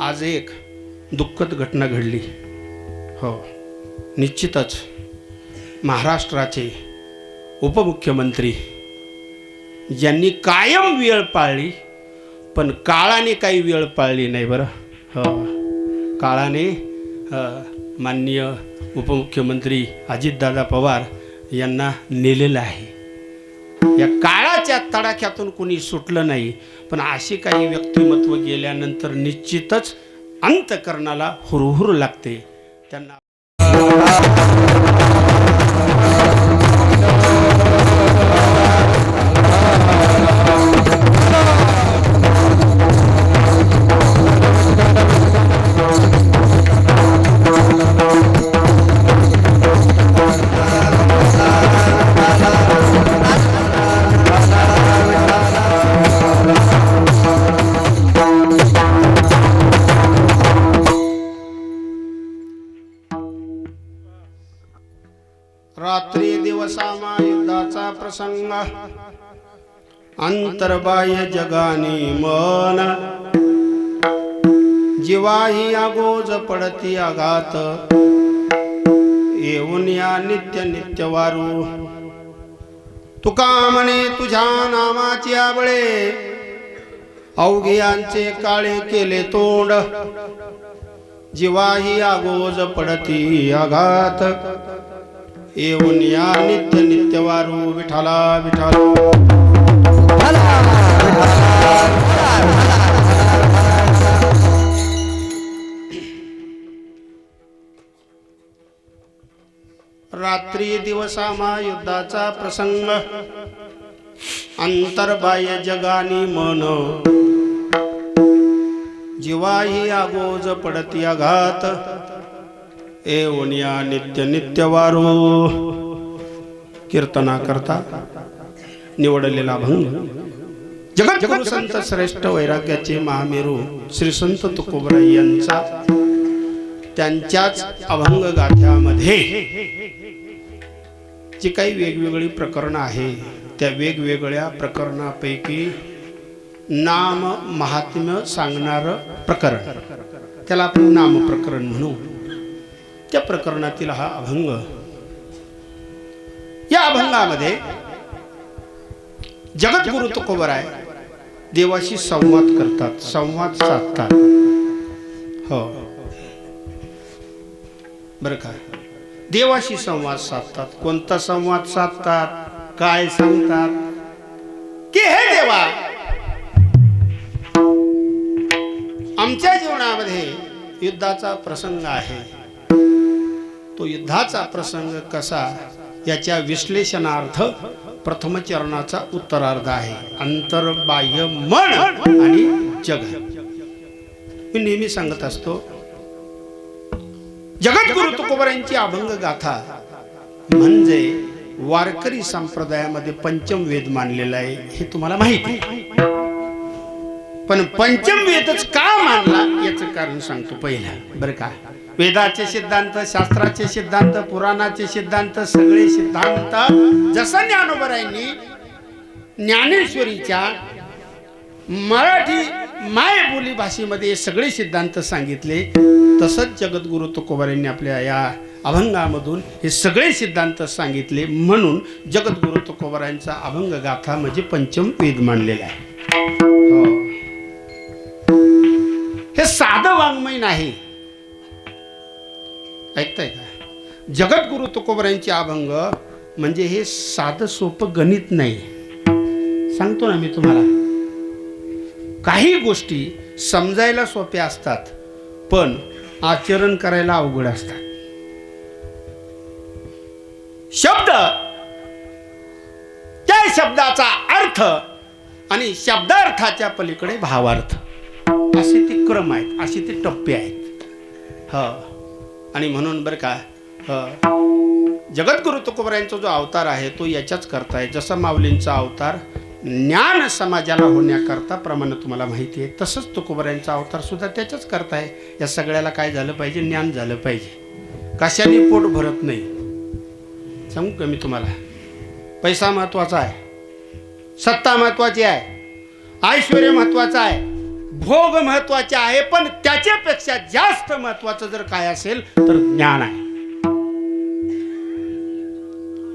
आज एक दुःखद घटना घडली. हो, निश्चितच महाराष्ट्राचे उपमुख्यमंत्री ज्यांनी कायम वेळ पाळली, पण काळाने काही वेळ पाळली नाही बरं. हो, काळाने माननीय उपमुख्यमंत्री अजितदादा पवार यांना नेलेलं आहे. या काळाच्या तडाख्यातून कोणी सुटलं नाही, पण अशी काही व्यक्तिमत्व गेल्यानंतर निश्चितच अंतःकरणाला हुरहुर लागते. त्यांना रात्री दिवसामा युद्धाचा प्रसंग, अंतर्बाह्य जगानी मन, जीवाही आगोज पडती आघात, येऊन या नित्य नित्य वारू. तुका म्हणे तुझ्या नामाची आबळे, अवघियांचे काळे केले तोंड, जीवाही आगोज पडती आघात, येऊन या नित्य नित्य वारू. विठाला विठाला रात्री दिवसामा युद्धाचा प्रसंग, अंतर्बाह्य जगानी मन, जीवाही आगोज पडती आघात, येऊन या नित्य नित्य वारू. कीर्तना करता निवडलेला अभंग जगद्गुरु संत श्रेष्ठ वैराग्याचे महामेरू श्री संत तुकोबराय यांचा त्यांच्याच अभंग गाथ्यामध्ये जी काही वेगवेगळी प्रकरणं आहे, त्या वेगवेगळ्या प्रकरणापैकी नाम महात्म्य सांगणारं प्रकरण, त्याला आपण नाम प्रकरण म्हणू. त्या प्रकरणातील हा अभंग. या अभंगामध्ये जगद्गुरु तुकोबराय देवाशी संवाद करतात, संवाद साधतात. हो बरं का, देवाशी संवाद साधतात. कोणता संवाद साधतात, काय सांगतात की हे देवा, आमच्या जीवनामध्ये युद्धाचा प्रसंग आहे. तो युद्धाचा प्रसंग कसा, याच्या विश्लेषणार्थ प्रथम चरणाचा उत्तरार्ध आहे, अंतर्बाह्य मन आणि जग. मी नेहमी सांगत असतो, जगद्गुरु तुकोबरायांची अभंग गाथा म्हणजे वारकरी संप्रदायामध्ये पंचम वेद मानलेला आहे, हे तुम्हाला माहिती आहे. पण पंचम वेदच का मानला याचं कारण सांगतो पहिला बरं का. वेदाचे सिद्धांत, शास्त्राचे सिद्धांत, पुराणाचे सिद्धांत, सगळे सिद्धांत जसं ज्ञानोबरायांनी ज्ञानेश्वरीच्या मराठी मायबोली भाषेमध्ये सगळे सिद्धांत सांगितले, तसंच जगद्गुरु तुकोबरायांनी आपल्या या अभंगामधून हे सगळे सिद्धांत सांगितले. म्हणून जगद्गुरु तुकोबरायांचा अभंग गाथा म्हणजे पंचम वेद मानलेला आहे. हो, हे साधं वाङ्मय नाही. ऐकताय का? जगद्गुरु तुकोबरायांचे अभंग म्हणजे हे साधं सोपं गणित नाही. सांगतो ना मी तुम्हाला, काही गोष्टी समजायला सोप्या असतात, पण आचरण करायला अवघड असतात. शब्द, त्या शब्दाचा अर्थ आणि शब्दार्थाच्या पलीकडे भावार्थ, असे ते क्रम आहेत, असे ते टप्पे आहेत. हो, आणि म्हणून बरं का, जगद्गुरु तुकोबरायांचा जो अवतार आहे तो याच्याच करता आहे. जसा माऊलींचा अवतार ज्ञान समाजाला होण्याकरता प्रमाणे तुम्हाला माहिती आहे, तसंच तुकोबरायांचा अवतार सुद्धा त्याच्याच करता आहे. या सगळ्याला काय झालं पाहिजे, ज्ञान झालं पाहिजे. कशाने पोट भरत नाही सांगू का मी तुम्हाला. पैसा महत्वाचा आहे, सत्ता महत्वाची आहे, ऐश्वर्य महत्वाचं आहे, भोग महत्वाचे आहे, पण त्याच्यापेक्षा जास्त महत्वाचं जर काय असेल तर ज्ञान आहे.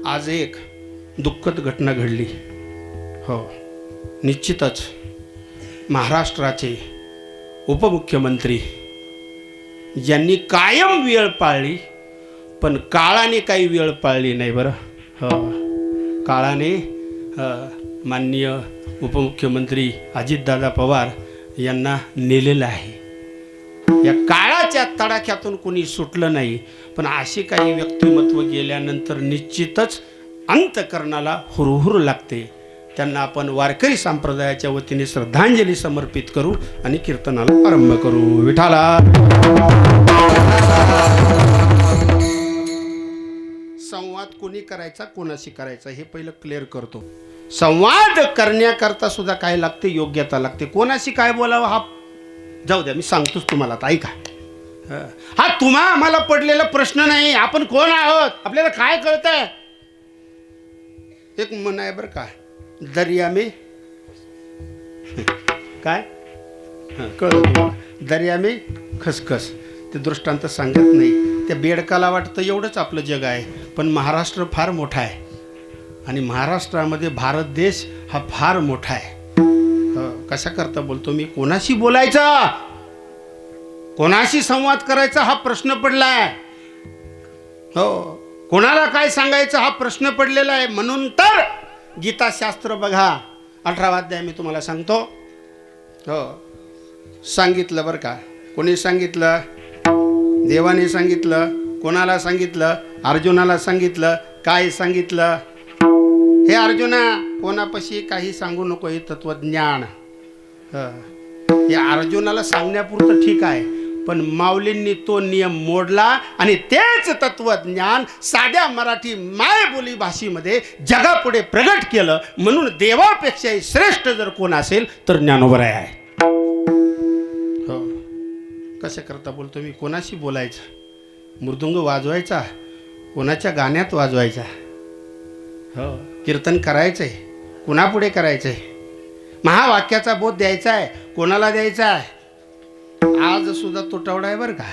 आज एक दुःखद घटना घडली. हो, निश्चितच महाराष्ट्राचे उपमुख्यमंत्री ज्यांनी कायम वेळ पाळली, पण काळाने काही वेळ पाळली नाही बरं. हो, काळाने माननीय उपमुख्यमंत्री अजितदादा पवार यांना नेलेलं आहे. या काळाच्या तडाख्यातून कोणी सुटलं नाही, पण अशी काही व्यक्तिमत्व गेल्यानंतर निश्चितच अंतकरणाला हुरहुर लागते. त्यांना आपण वारकरी संप्रदायाच्या वतीने श्रद्धांजली समर्पित करू आणि कीर्तनाला आरंभ करू. विठाला. संवाद कोणी करायचा, कोणाशी करायचा हे पहिलं क्लिअर करतो. संवाद करण्याकरता सुद्धा काय लागते, योग्यता लागते. कोणाशी काय बोलावं हा जाऊ द्या, मी सांगतोच तुम्हाला. आता ऐका, हा तुम्हा आम्हाला पडलेला प्रश्न नाही. आपण कोण आहोत, आपल्याला काय कळतंय. एक म्हण आहे बरं का, दर्या में काय कळलं, दर्या में खसखस. ते दृष्टांत सांगत नाही. त्या बेडकाला वाटतं एवढंच आपलं जग आहे, पण महाराष्ट्र फार मोठा आहे आणि महाराष्ट्रामध्ये भारत देश हा फार मोठा आहे. कशा करता बोलतो मी, कोणाशी बोलायचा, कोणाशी संवाद करायचा हा प्रश्न पडलाय. हो, कोणाला काय सांगायचं हा प्रश्न पडलेला आहे. म्हणून तर गीताशास्त्र बघा, 18वा अध्याय मी तुम्हाला सांगतो. हो, सांगितलं बरं का. कोणी सांगितलं, देवाने सांगितलं. कोणाला सांगितलं, अर्जुनाला सांगितलं. काय सांगितलं, हे अर्जुना कोणापाशी काही सांगू नको, हे तत्वज्ञान. हे अर्जुनाला सांगण्यापुरतं ठीक आहे, पण माऊलींनी तो नियम मोडला आणि तेच तत्वज्ञान साध्या मराठी मायबोली भाषेमध्ये जगापुढे प्रगट केलं. म्हणून देवापेक्षाही श्रेष्ठ जर कोण असेल तर ज्ञानोबा आहे. हो, कशा करता बोलतो मी, कोणाशी बोलायचं, मृदुंग वाजवायचा, कोणाच्या गाण्यात वाजवायचा. हो, कीर्तन करायचंय, कुणापुढे करायचंय, महावाक्याचा बोध द्यायचा आहे, कोणाला द्यायचा आहे. आज सुद्धा तुटवडा आहे बरं का.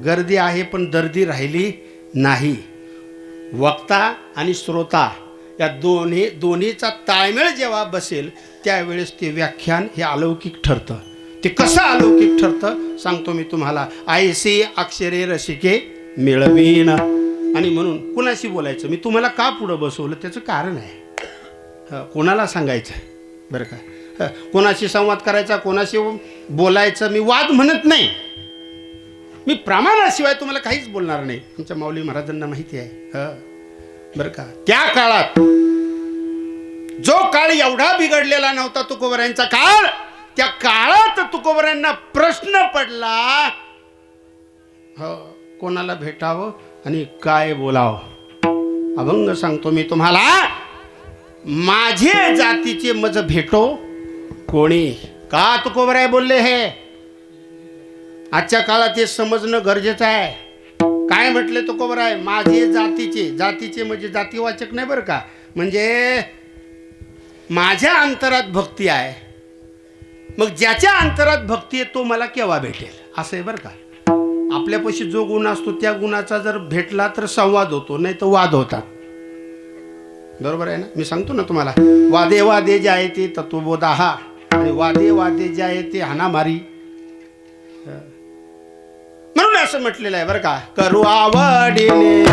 गर्दी आहे पण दर्दी राहिली नाही. वक्ता आणि श्रोता या दोन्हीचा ताळमेळ जेव्हा बसेल त्यावेळेस ते व्याख्यान हे अलौकिक ठरतं. ते कसं अलौकिक ठरतं सांगतो मी तुम्हाला. ऐसे अक्षरे रसिके मिळवीन. आणि म्हणून कुणाशी बोलायचं, मी तुम्हाला का पुढं बसवलं त्याचं कारण आहे. कोणाला सांगायचं बरं का, कोणाशी संवाद करायचा, कोणाशी बोलायचं. मी वाद म्हणत नाही, मी प्रमाणाशिवाय तुम्हाला काहीच बोलणार नाही. आमच्या माऊली महाराजांना माहिती आहे बरं का. त्या काळात जो काळ एवढा बिघडलेला नव्हता तुकोबरायांचा काळ, त्या काळात तुकोबरायांना प्रश्न पडला, हो, कोणाला भेटावं आणि काय बोलावं. अभंग सांगतो मी तुम्हाला. माझे जातीचे मज भेटो कोणी. का तुकोबराय बोलले हे, आजच्या काळात हे समजणं गरजेचं आहे. काय म्हटले तुकोबराय, माझे जातीचे. जातीचे म्हणजे जातीवाचक नाही बरं का, म्हणजे माझ्या अंतरात भक्ती आहे. मग ज्याच्या अंतरात भक्ती आहे तो मला केव्हा भेटेल असं आहे बरं का. आपल्यापाशी जो गुण असतो त्या गुणाचा जर भेटला तर संवाद होतो, नाही तर वाद होतात. बरोबर आहे ना. मी सांगतो ना तुम्हाला, वादे वादे जे आहे ते तत्वबोधाहा आणि वादे वादे जे आहे ते हाणामारी. म्हणून असं म्हटलेलं आहे बरं का, करू आवडीने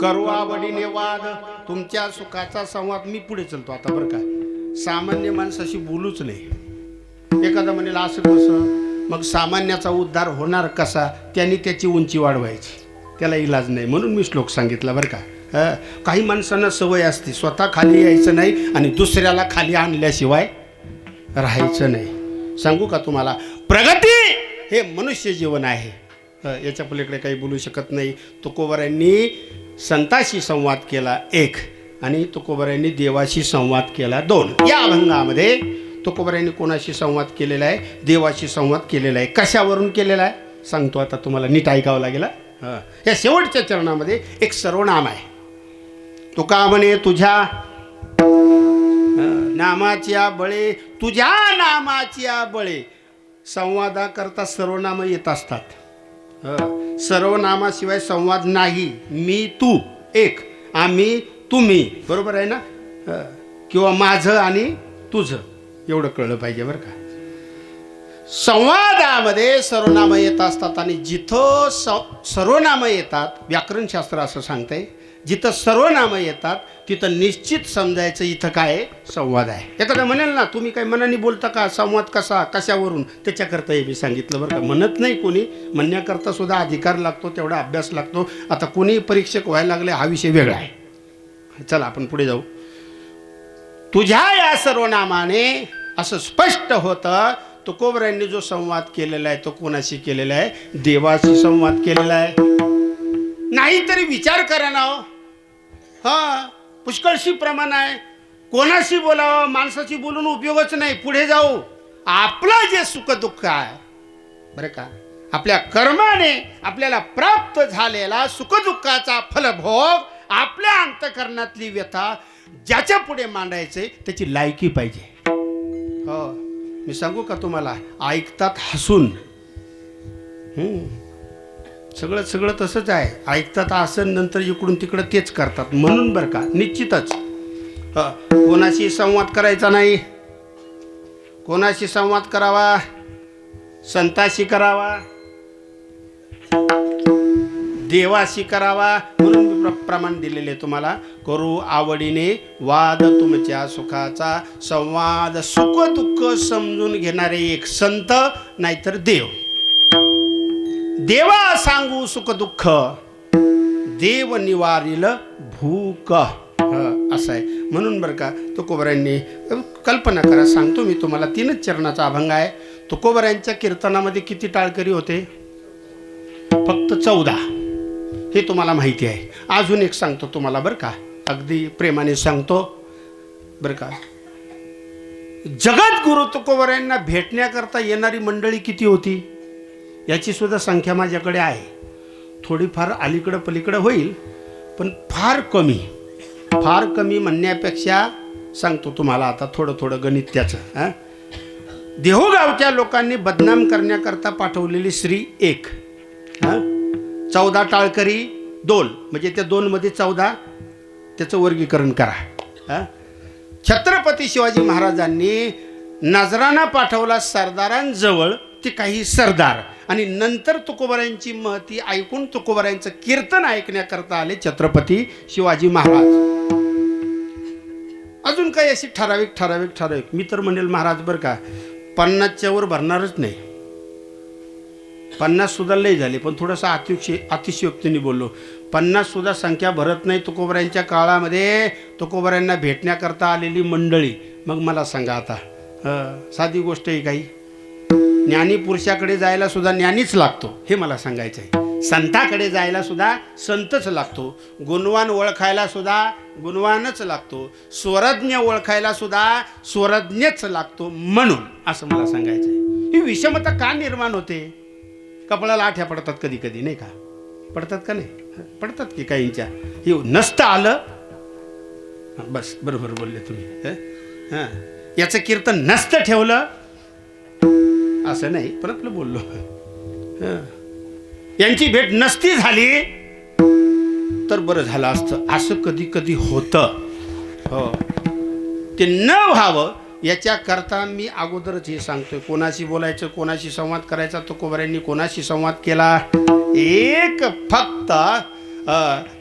करू आवडीने वाद, तुमच्या सुखाचा संवाद. मी पुढे चलतो आता बरं का. सामान्य माणसाशी बोलूच नाही. एखादा म्हणेल असं कसं, मग सामान्याचा उद्धार होणार कसा? त्यांनी त्याची उंची वाढवायची, त्याला इलाज नाही. म्हणून मी श्लोक सांगितला बरं का. काही माणसांना सवय असते स्वतः खाली यायचं नाही आणि दुसऱ्याला खाली आणल्याशिवाय राहायचं नाही. सांगू का तुम्हाला, प्रगती हे मनुष्य जीवन आहे. याच्या पलीकडे काही बोलू शकत नाही. तुकोबारायांनी संताशी संवाद केला एक, आणि तुकोबारायांनी देवाशी संवाद केला दोन. या अभंगामध्ये तुकोबारायांनी कोणाशी संवाद केलेला आहे? देवाशी संवाद केलेला आहे. कशावरून केलेला आहे सांगतो आता तुम्हाला, नीट ऐकावं लागेल. या शेवटच्या चरणामध्ये एक सर्वनाम आहे. तुका म्हणे तुझ्या नामाच्या बळे, तुझ्या नामाच्या बळे. संवादाकरता सर्वनाम येत असतात. सर्वनामाशिवाय संवाद नाही. मी तू एक, आम्ही तुम्ही, बरोबर आहे ना? किंवा माझं आणि तुझं, एवढं कळलं पाहिजे बरं का. संवादामध्ये सर्वनाम येत असतात, आणि जिथं सर्वनाम येतात, व्याकरणशास्त्र असं सांगतंय, जिथं सर्वनाम येतात तिथं निश्चित समजायचं इथं काय संवाद आहे. एखादा म्हणेल ना, तुम्ही काही मनाने बोलता का? संवाद कसा, कशावरून? त्याच्याकरता हे मी सांगितलं बरं का. म्हणत नाही कोणी, म्हणण्याकरता सुद्धा अधिकार लागतो, तेवढा अभ्यास लागतो. आता कोणी परीक्षक व्हायला लागले हा विषय वेगळा आहे. चला आपण पुढे जाऊ. तुझ्या या सर्वनामाने असं स्पष्ट होतं तुकोबारायांनी जो संवाद केलेला आहे तो कोणाशी केलेला आहे? देवाशी संवाद केलेला आहे. नाहीतरी विचार करा ना. पुष्कळशी प्रमाण आहे. कोणाशी बोलावं? माणसाशी बोलून उपयोगच नाही. पुढे जाऊ. आपलं जे सुख दुःख आहे बरं का, आपल्या कर्माने आपल्याला प्राप्त झालेला सुखदुःखाचा फलभोग, आपल्या अंतःकरणातली व्यथा ज्याच्या पुढे मांडायचे त्याची लायकी पाहिजे. हो, मी सांगू का तुम्हाला, ऐकतात हसून. सगळं तसंच आहे. ऐकतात हसून, नंतर इकडून तिकडं तेच करतात. म्हणून बरं का, निश्चितच कोणाशी संवाद करायचा नाही. कोणाशी संवाद करावा? संताशी करावा, देवाशी करावा. म्हणून मी प्रमाण दिलेले तुम्हाला. करू आवडीने वाद, तुमच्या सुखाचा संवाद. सुख दुःख समजून घेणारे एक संत, नाहीतर देव. देवा सांगू सुख दुःख, देव निवारील भूक. असं आहे. म्हणून बरं का, तुकोबारायांनी, कल्पना करा, सांगतो मी तुम्हाला, 3च चरणाचा अभंग आहे. तुकोबारायांच्या कीर्तनामध्ये किती टाळकरी होते? फक्त 14. हे तुम्हाला माहिती आहे. अजून एक सांगतो तुम्हाला बरं का, अगदी प्रेमाने सांगतो बरं का. जगद्गुरु तुकोबारायांना भेटण्याकरता येणारी मंडळी किती होती याची सुद्धा संख्या माझ्याकडे आहे. थोडीफार अलीकडं पलीकडं होईल, पण फार कमी म्हणण्यापेक्षा सांगतो तुम्हाला आता थोडं गणित त्याचं. देहूगावच्या लोकांनी बदनाम करण्याकरता पाठवलेली स्त्री 1, 14 टाळकरी 2, म्हणजे त्या 2 मध्ये 14, त्याचं वर्गीकरण करा. छत्रपती शिवाजी महाराजांनी नजराणा पाठवला सरदारांजवळ, ते काही सरदार, आणि नंतर तुकोबारायांची महती ऐकून तुकोबारायांचं कीर्तन ऐकण्याकरता आले छत्रपती शिवाजी महाराज. अजून काही अशी ठराविक मी तर म्हणेल महाराज बरं का, 50च्या वर भरणारच नाही. 50 सुद्धा लय झाले, पण थोडंसं अतिशयोक्तीने बोललो. 50 सुद्धा संख्या भरत नाही तुकोबारायांच्या काळामध्ये तुकोबारायांना भेटण्याकरता आलेली मंडळी. मग मला सांगा आता, साधी गोष्ट आहे काही? ज्ञानी पुरुषाकडे जायला सुद्धा ज्ञानीच लागतो, हे मला सांगायचं आहे. संताकडे जायला सुद्धा संतच लागतो. गुणवान ओळखायला सुद्धा गुणवानच लागतो. स्वरज्ञ ओळखायला सुद्धा स्वरज्ञच लागतो. म्हणून असं मला सांगायचं आहे. ही विषमता का निर्माण होते? कपाळाला आठ्या पडतात कधी कधी, नाही का? पडतात का नाही? पडतात की काहींच्या. हे नसतं आलं, बस बरोबर बोलले तुम्ही. याचं कीर्तन नसतं ठेवलं असं नाही, पण आपलं बोललो. यांची भेट नसती झाली तर बरं झालं असतं. असं कधी कधी होतं. हो, ते न व्हावं याच्याकरता मी अगोदरच हे सांगतोय. कोणाशी बोलायचं, कोणाशी संवाद करायचा. तुकोबारायांनी कोणाशी संवाद केला? एक फक्त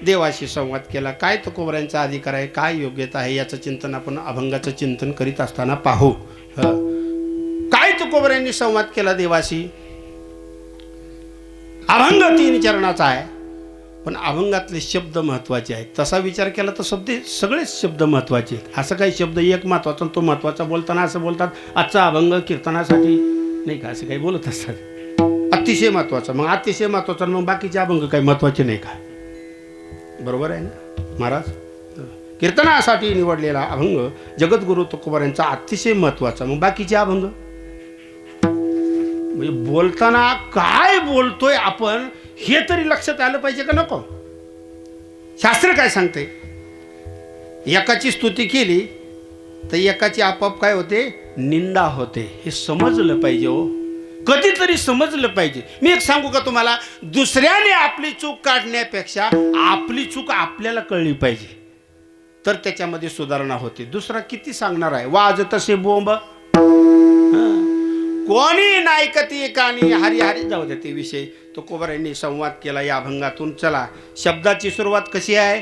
देवाशी संवाद केला, काय तुकोबऱ्यांचा अधिकार आहे, काय योग्यता आहे, याचं चिंतन आपण अभंगाचं चिंतन करीत असताना पाहू. काय तुकोबऱ्यांनी संवाद केला देवाशी. अभंग 3 चरणाचा आहे, पण अभंगातले शब्द महत्त्वाचे आहेत. तसा विचार केला तर सगळेच शब्द महत्त्वाचे आहेत. असं काही शब्द एक महत्त्वाचा तो महत्त्वाचा बोलताना असं बोलतात आजचा अभंग कीर्तनासाठी नाही का, असं काही बोलत असतात. अतिशय महत्त्वाचा, मग अतिशय महत्त्वाचा, मग बाकीचे अभंग काही महत्त्वाचे नाही का. बरोबर आहे ना महाराज. कीर्तनासाठी निवडलेला अभंग जगद्गुरु तुकोबऱ्यांचा अतिशय महत्त्वाचा, मग बाकीचे अभंग म्हणजे बोलताना काय बोलतोय आपण हे तरी लक्षात आलं पाहिजे का नको. शास्त्र काय सांगते, एकाची स्तुती केली तर एकाची आपोआप काय होते, निंदा होते. हे समजलं पाहिजे हो, कधीतरी समजलं पाहिजे. मी एक सांगू का तुम्हाला, दुसऱ्याने आपली चूक काढण्यापेक्षा आपली चूक आपल्याला कळली पाहिजे, तर त्याच्यामध्ये सुधारणा होते. दुसरा किती सांगणार आहे, वाज तसे बोंब कोणी नायकती कानी हरी हरी. जाऊ दे ते विषय. तुकोबऱ्यांनी संवाद केला या अभंगातून. चला, शब्दाची सुरुवात कशी आहे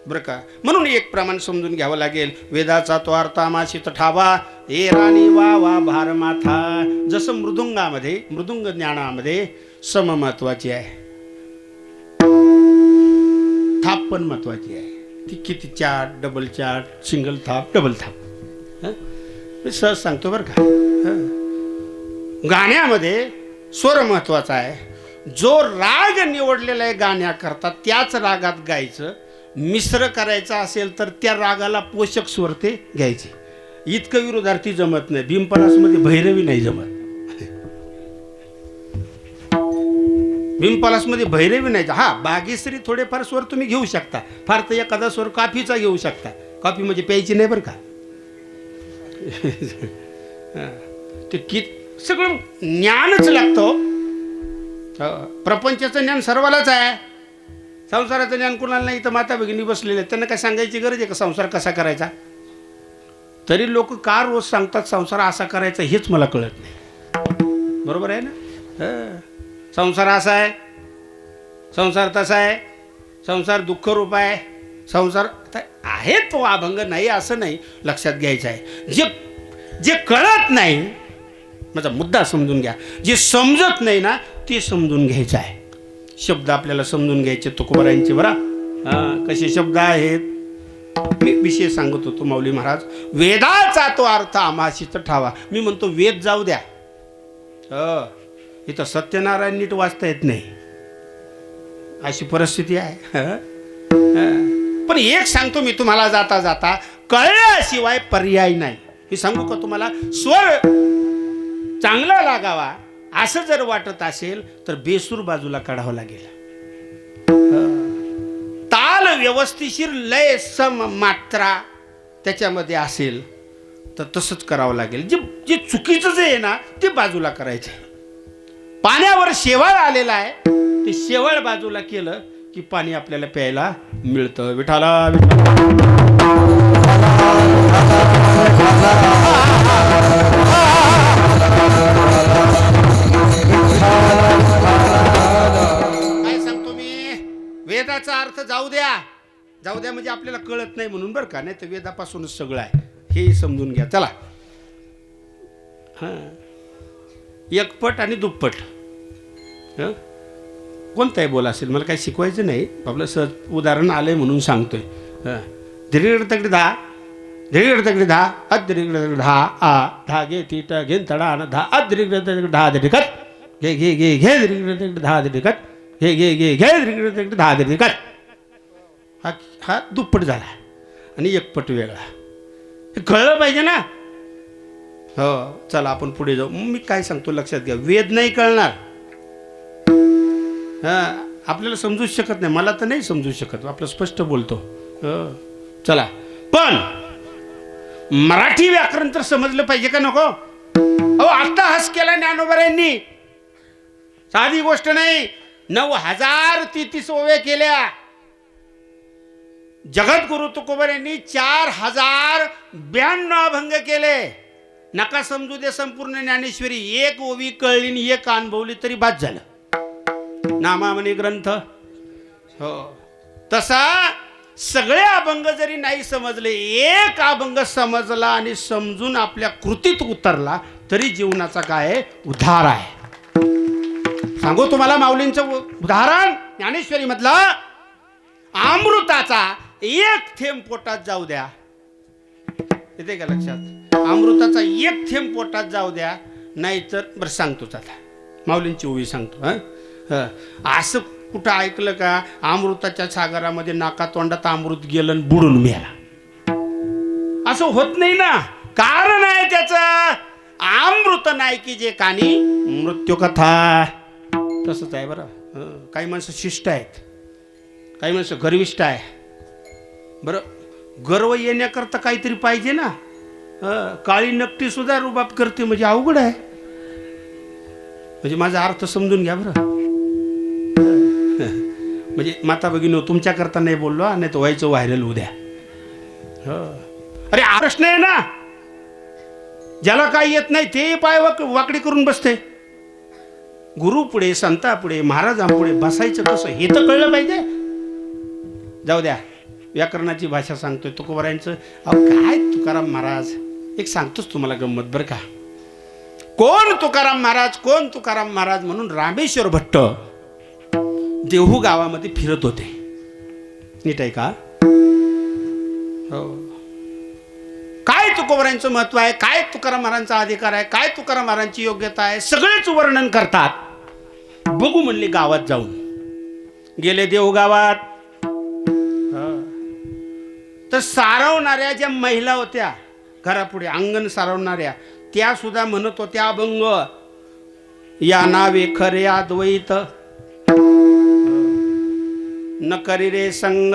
बरं का. म्हणून एक प्रमाण समजून घ्यावं लागेल. वेदाचा तो अर्थामाशित ठावा ए राणी वा वा भार माथा. जसं मृदुंगामध्ये, मृदुंग ज्ञानामध्ये सम महत्वाची आहे, थाप पण महत्वाची आहे. ती किती, चार, डबल चार, सिंगल थाप, डबल थाप. मी सहज सांगतो बरं का. गाण्यामध्ये स्वर महत्वाचा आहे. जो राग निवडलेला आहे गाण्याकरता त्याच रागात गायचं. मिश्र करायचा असेल तर त्या रागाला पोषक स्वर ते घ्यायचे. इतकं विरोधार्थी जमत नाही. भीमपलासमध्ये भैरवी नाही जमत. भीमपलासमध्ये भैरवी नाही. हा, बागेश्वरी थोडेफार स्वर तुम्ही घेऊ शकता, फार तर एखादा स्वर काफीचा घेऊ शकता. काफी म्हणजे प्यायची नाही बरं का. ते सगळं ज्ञानच लागतं. प्रपंचाचं ज्ञान सर्वालाच आहे, संसाराचं ज्ञान कुणाला नाही. तर माता भगिनी बसलेले, त्यांना काय सांगायची गरज आहे का संसार कसा करायचा. तरी लोक का रोज सांगतात संसार असा करायचा, हेच मला कळत नाही. बरोबर आहे ना. संसार असा आहे, संसार तसा आहे, संसार दुःखरूप आहे, संसार आहे. तो अभंग नाही असं नाही, लक्षात घ्यायचं आहे. जे कळत नाही, माझा मुद्दा समजून घ्या. जे समजत नाही ना ते समजून घ्यायचं आहे. शब्द आपल्याला समजून घ्यायचे तुकोबऱ्यांचे बरा. कसे शब्द आहेत मी विषय सांगत होतो. माऊली महाराज, वेदाचा तो अर्थ आम्हाशीच ठावा. मी म्हणतो वेद जाऊ द्या, इथं सत्यनारायण नीट वाचता येत नाही, अशी परिस्थिती आहे. पण एक सांगतो मी तुम्हाला जाता जाता, कळल्याशिवाय पर्याय नाही. हे सांगू का तुम्हाला, स्वर चांगला लागावा असं जर वाटत असेल तर बेसूर बाजूला काढावं लागेल. ताल व्यवस्थिशीर, लय, सम, मात्रा त्याच्यामध्ये असेल तर तसंच करावं लागेल. जे चुकीचं जे आहे ना ते बाजूला करायचं. पाण्यावर शेवाळ आलेला आहे, ते शेवाळ बाजूला केलं की पाणी आपल्याला प्यायला मिळतं. विठाला काय सांगतो मी, वेदाचा अर्थ जाऊ द्या. जाऊ द्या म्हणजे आपल्याला कळत नाही म्हणून बरं का, नाही तर वेदापासूनच सगळं आहे हे समजून घ्या. चला, एकपट आणि दुप्पट कोणताही बोल असेल, मला काही शिकवायचं नाही, आपलं सहज उदाहरण आलंय म्हणून सांगतोय. दीर्घ तगडी दहा, दीर्घ तगडी दहा, अदीर्घ तगडी दहा, आ धा घे तीट घेन तडा न दहा, अदीर्घ तगडी दहा दीर्घत घे घे घे घे दीर्घ तगडी दहा दीर्घत घे घे घे घे दीर्घ तगडी दहा दीर्घत. हा दुप्पट झाला आणि एकपट वेगळा. हे कळलं पाहिजे ना. हो, चला आपण पुढे जाऊ. मी काय सांगतो लक्षात घ्या, वेद नाही कळणार, आपल्याला समजूच शकत नाही. मला तर नाही समजू शकत, आपलं स्पष्ट बोलतो. चला, पण मराठी व्याकरण तर समजलं पाहिजे का नको. अहो, आता हस केला ज्ञानोबऱ्यांनी, साधी गोष्ट नाही. 9033 ओव्या केल्या. जगद्गुरु तुकोबऱ्यांनी 4092 अभंग केले. नका समजू दे संपूर्ण ज्ञानेश्वरी, एक ओवी कळली एक अनुभवली तरी बाद झालं. नामामणी ग्रंथ हो, तसा सगळे अभंग जरी नाही समजले, एक अभंग समजला आणि समजून आपल्या कृतीत उतरला तरी जीवनाचा काय उद्धार आहे. सांगू तुम्हाला माऊलींचं उदाहरण, ज्ञानेश्वरी मधला अमृताचा एक थेंब पोटात जाऊ द्या. येते का लक्षात? अमृताचा एक थेंब पोटात जाऊ द्या, नाहीतर बरं सांगतोच आता माऊलींची ओवी सांगतो. असं कुठं ऐकलं का अमृताच्या सागरामध्ये नाका तोंडात अमृत गेलं आणि बुडून मेला? असं होत नाही ना. कारण आहे त्याचं अमृत नाही की जे कानी मृत्यू कथा. तसंच आहे बरं. काही माणसं शिष्ट आहेत, काही माणसं गर्विष्ठ आहे. बरं, गर्व येण्याकरता काहीतरी पाहिजे ना. काळी नकटी सुद्धा रुबाब करते म्हणजे अवघड आहे. म्हणजे माझा अर्थ समजून घ्या बरं. म्हणजे माता भगिनी तुमच्याकरता नाही बोललो, नाही तर व्हायचं व्हायरल उद्या. अरे प्रश्न आहे ना, ज्याला काही येत नाही ते पाय वाकडी करून बसते. गुरु पुढे, संता पुढे, महाराजांपुढे बसायचं कसं हे तर कळलं पाहिजे. जाऊ द्या, व्याकरणाची भाषा सांगतोय तुकोबारायांचं. अहो काय तुकाराम महाराज, एक सांगतोच तुम्हाला गंमत बरं का. कोण तुकाराम महाराज, कोण तुकाराम महाराज म्हणून रामेश्वर भट्ट देहू गावामध्ये फिरत होते. नीट आहे का? हो. काय तुकोबारायांचं महत्व आहे, काय तुकाराम महाराजांचा अधिकार आहे, काय तुकाराम महाराजांची योग्यता आहे, सगळेच वर्णन करतात. बघू म्हणले गावात जाऊन. गेले देहू गावात. तर सारवणाऱ्या ज्या महिला होत्या घरापुढे, अंगण सारवणाऱ्या, त्या सुद्धा म्हणत होत्या अभंग. या नावे खरे अद्वैत, न करी रे संग,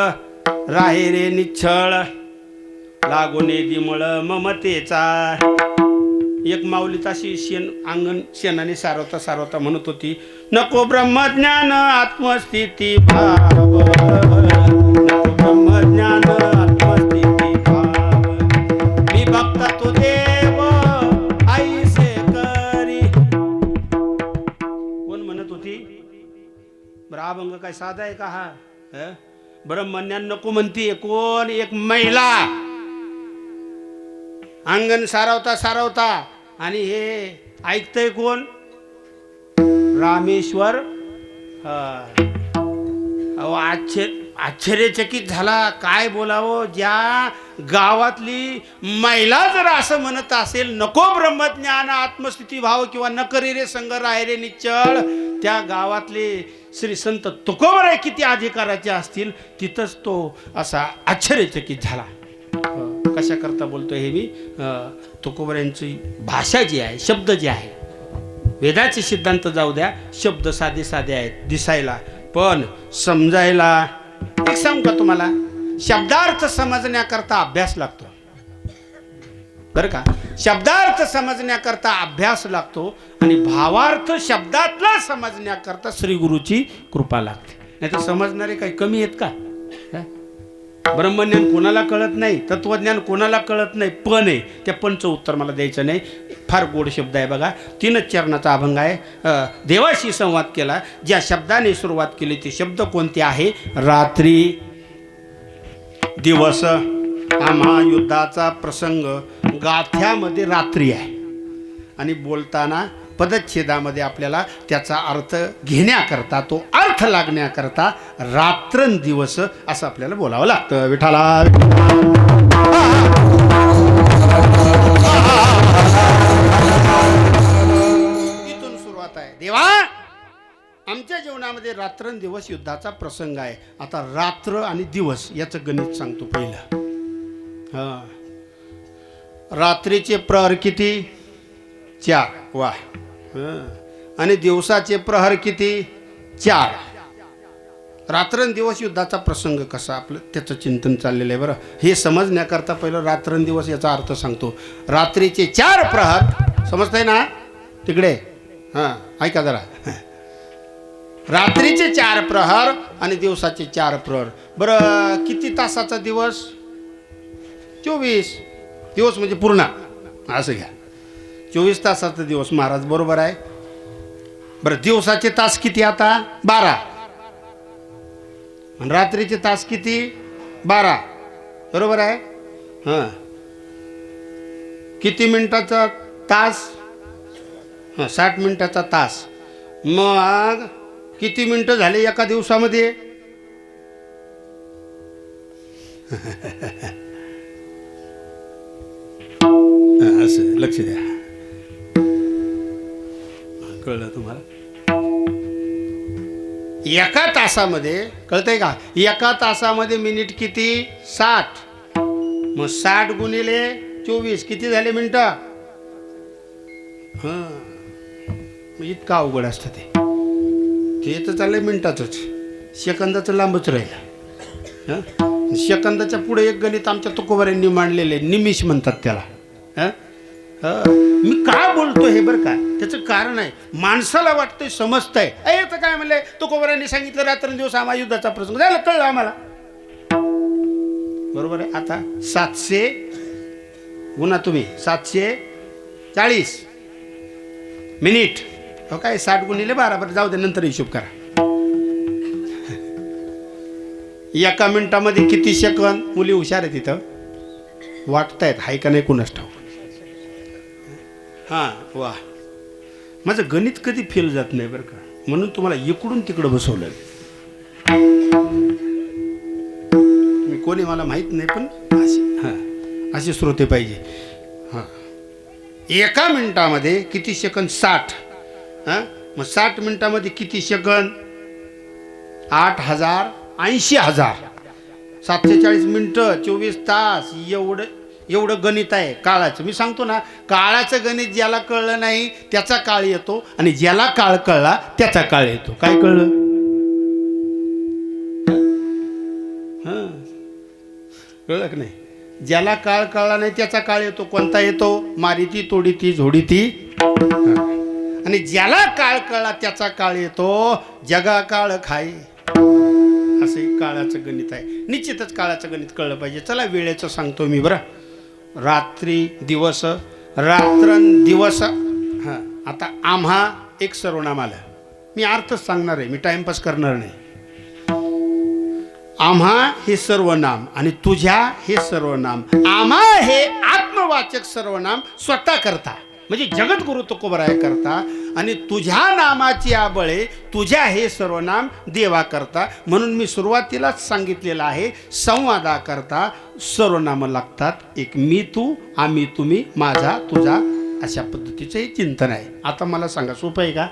राहे रे निच्छळ, लागोने दिमळ ममतेचा. एक माऊली ताशी अंगण शेणाने सारवता सारवता म्हणत होती, नको ब्रह्मज्ञान आत्मस्थिती भाव, नको ब्रह्मज्ञान आत्मस्थिती भाव, मी भक्त तो देव ऐसे करी. कोण म्हणत होती? अभंग काय साधा आहे का हा? ब्रह्मज्ञान नको म्हणतीये कोण? एक महिला. अंगण सारवता सारवता आणि हे ऐकतय कोण? रामेश्वर. आश्चर्यचकित झाला. काय बोलावं, ज्या गावातली महिला जर असं म्हणत असेल नको ब्रह्मज्ञान आत्मस्थिती भाव किंवा न करी रे संग राहे रे निश्चळ, त्या गावातले श्री संत तुकोबाराय किती अधिकाराचे असतील. तिथंच तो असा आश्चर्यचकित झाला. कशा करता बोलतोय हे मी? तुकोबारायांची भाषा जी आहे, शब्द जे आहे, वेदाचे सिद्धांत जाऊ द्या, शब्द साधे साधे आहेत दिसायला, पण समजायला. एक सांगू का तुम्हाला, शब्दार्थ समजण्याकरता अभ्यास लागतो बरं का. शब्दार्थ समजण्याकरता अभ्यास लागतो आणि भावार्थ शब्दातला समजण्याकरता श्री गुरुची कृपा लागते. नाही तर समजणारे काही कमी आहेत का? ब्रह्मज्ञान कोणाला कळत नाही, तत्वज्ञान कोणाला कळत नाही, पण आहे. त्या पणचं उत्तर मला द्यायचं नाही. फार गोड शब्द आहे बघा. 3 चरणाचा अभंग आहे. देवाशी संवाद केला, ज्या शब्दाने सुरुवात केली ते शब्द कोणते आहे? रात्री, दिवस. हा महायुद्धाचा प्रसंग गाथ्यामध्ये रात्री आहे आणि बोलताना पदच्छेदामध्ये आपल्याला त्याचा अर्थ घेण्याकरता, तो अर्थ लागण्याकरता रात्रंदिवस असं आपल्याला बोलावं लागतं. विठाला इथून सुरुवात आहे. देवा, आमच्या जीवनामध्ये रात्रंदिवस युद्धाचा प्रसंग आहे. आता रात्र आणि दिवस याचं गणित सांगतो पहिलं. रात्रीचे प्रहर किती? 4. वा. आणि दिवसाचे प्रहर किती? 4. रात्रंदिवस युद्धाचा प्रसंग कसा, आपलं त्याचं चिंतन चाललेलं आहे बरं. हे समजण्याकरता पहिलं रात्रंदिवस याचा अर्थ सांगतो. रात्रीचे 4 प्रहर समजतंय ना तिकडे? ऐका जरा. रात्रीचे 4 प्रहर आणि दिवसाचे 4 प्रहर. बरं, किती तासाचा दिवस? 24 दिवस म्हणजे पूर्ण असं घ्या. 24 तासाचा दिवस महाराज, बरोबर आहे. बरं, दिवसाचे तास किती आता? 12. आणि रात्रीचे तास किती? 12. बरोबर आहे. हां, किती मिनिटाचा तास? 60 मिनिटाचा तास. मग किती मिनिटं झाले एका दिवसामध्ये? असं लक्ष द्या. कळलं तुम्हाला? एका तासामध्ये, कळतंय का? एका तासामध्ये मिनिट किती? 60. मग 60 गुणिले 24 किती झाले मिनिटं? हां, मग इतकं अवघड असतं ते तर चाललंय मिनिटाचंच, सेकंदाचं लांबच राहिलं. हां, सेकंदाच्या पुढे एक गणित आमच्या तुकोबाऱ्यांनी मांडलेले, निमिष म्हणतात त्याला. हां, मी का बोलतो हे बरं का, त्याचं कारण आहे. माणसाला वाटतंय समजतंय, याचं काय म्हणलंय, तुकोबाऱ्यांनी सांगितलं रात्रंदिवस आम्हा युद्धाचा प्रसंग झाला, कळलं आम्हाला. बरोबर आहे. आता 700 गुणा तुम्ही 740 मिनिट. हो काय, 60 गुणिले 12. बरं जाऊ दे, नंतर हिशोब करा. एका मिनिटामध्ये किती सेकंद? मुली हुशार आहे तिथं, वाटतायत हाय का नाही कुणास ठाऊक. हां, वा, माझं गणित कधी फेल जात नाही बरं का, म्हणून तुम्हाला इकडून तिकडं बसवलं. मी कोणी मला माहीत नाही, पण असे श्रोते पाहिजे. हां, एका मिनिटामध्ये किती सेकंद? 60. हां, मग 60 मिनिटामध्ये किती सेकंद? 8,000 80,000. 740 मिनिटं 24 तास. एवढं गणित आहे काळाचं. मी सांगतो ना, काळाचं गणित ज्याला कळलं नाही त्याचा काळ येतो, आणि ज्याला काळ कळला त्याचा काळ येतो. काय कळलं? हां, कळलं की नाही? ज्याला काळ कळला नाही त्याचा काळ येतो. कोणता येतो? मारिती, तोडीती, झोडीती. आणि ज्याला काळ कळला त्याचा काळ येतो. जगा काळ खाई. असं एक काळाचं गणित आहे. निश्चितच काळाचं गणित कळलं पाहिजे. चला वेळेचं सांगतो मी बरं. रात्री दिवस, रात्रंदिवस. हां, आता आम्हा एक सर्वनाम आलं, मी अर्थच सांगणार आहे, मी टाइमपास करणार नाही. आम्हा हे सर्वनाम आणि तुझ्या हे सर्वनाम. आम्हा हे आत्मवाचक सर्वनाम स्वतः करता, म्हणजे जगद्गुरु तुकोबराय करता, आणि तुझ्या नामाची आबळे तुझ्या हे सर्वनाम देवा करता. म्हणून मी सुरुवातीलाच सांगितलेलं आहे, संवादा करता सर्वनाम लागतात. एक मी तू, आम्ही तुम्ही, माझा तुझा, अशा पद्धतीचं हे चिंतन आहे. आता मला सांगा, सोपं आहे का?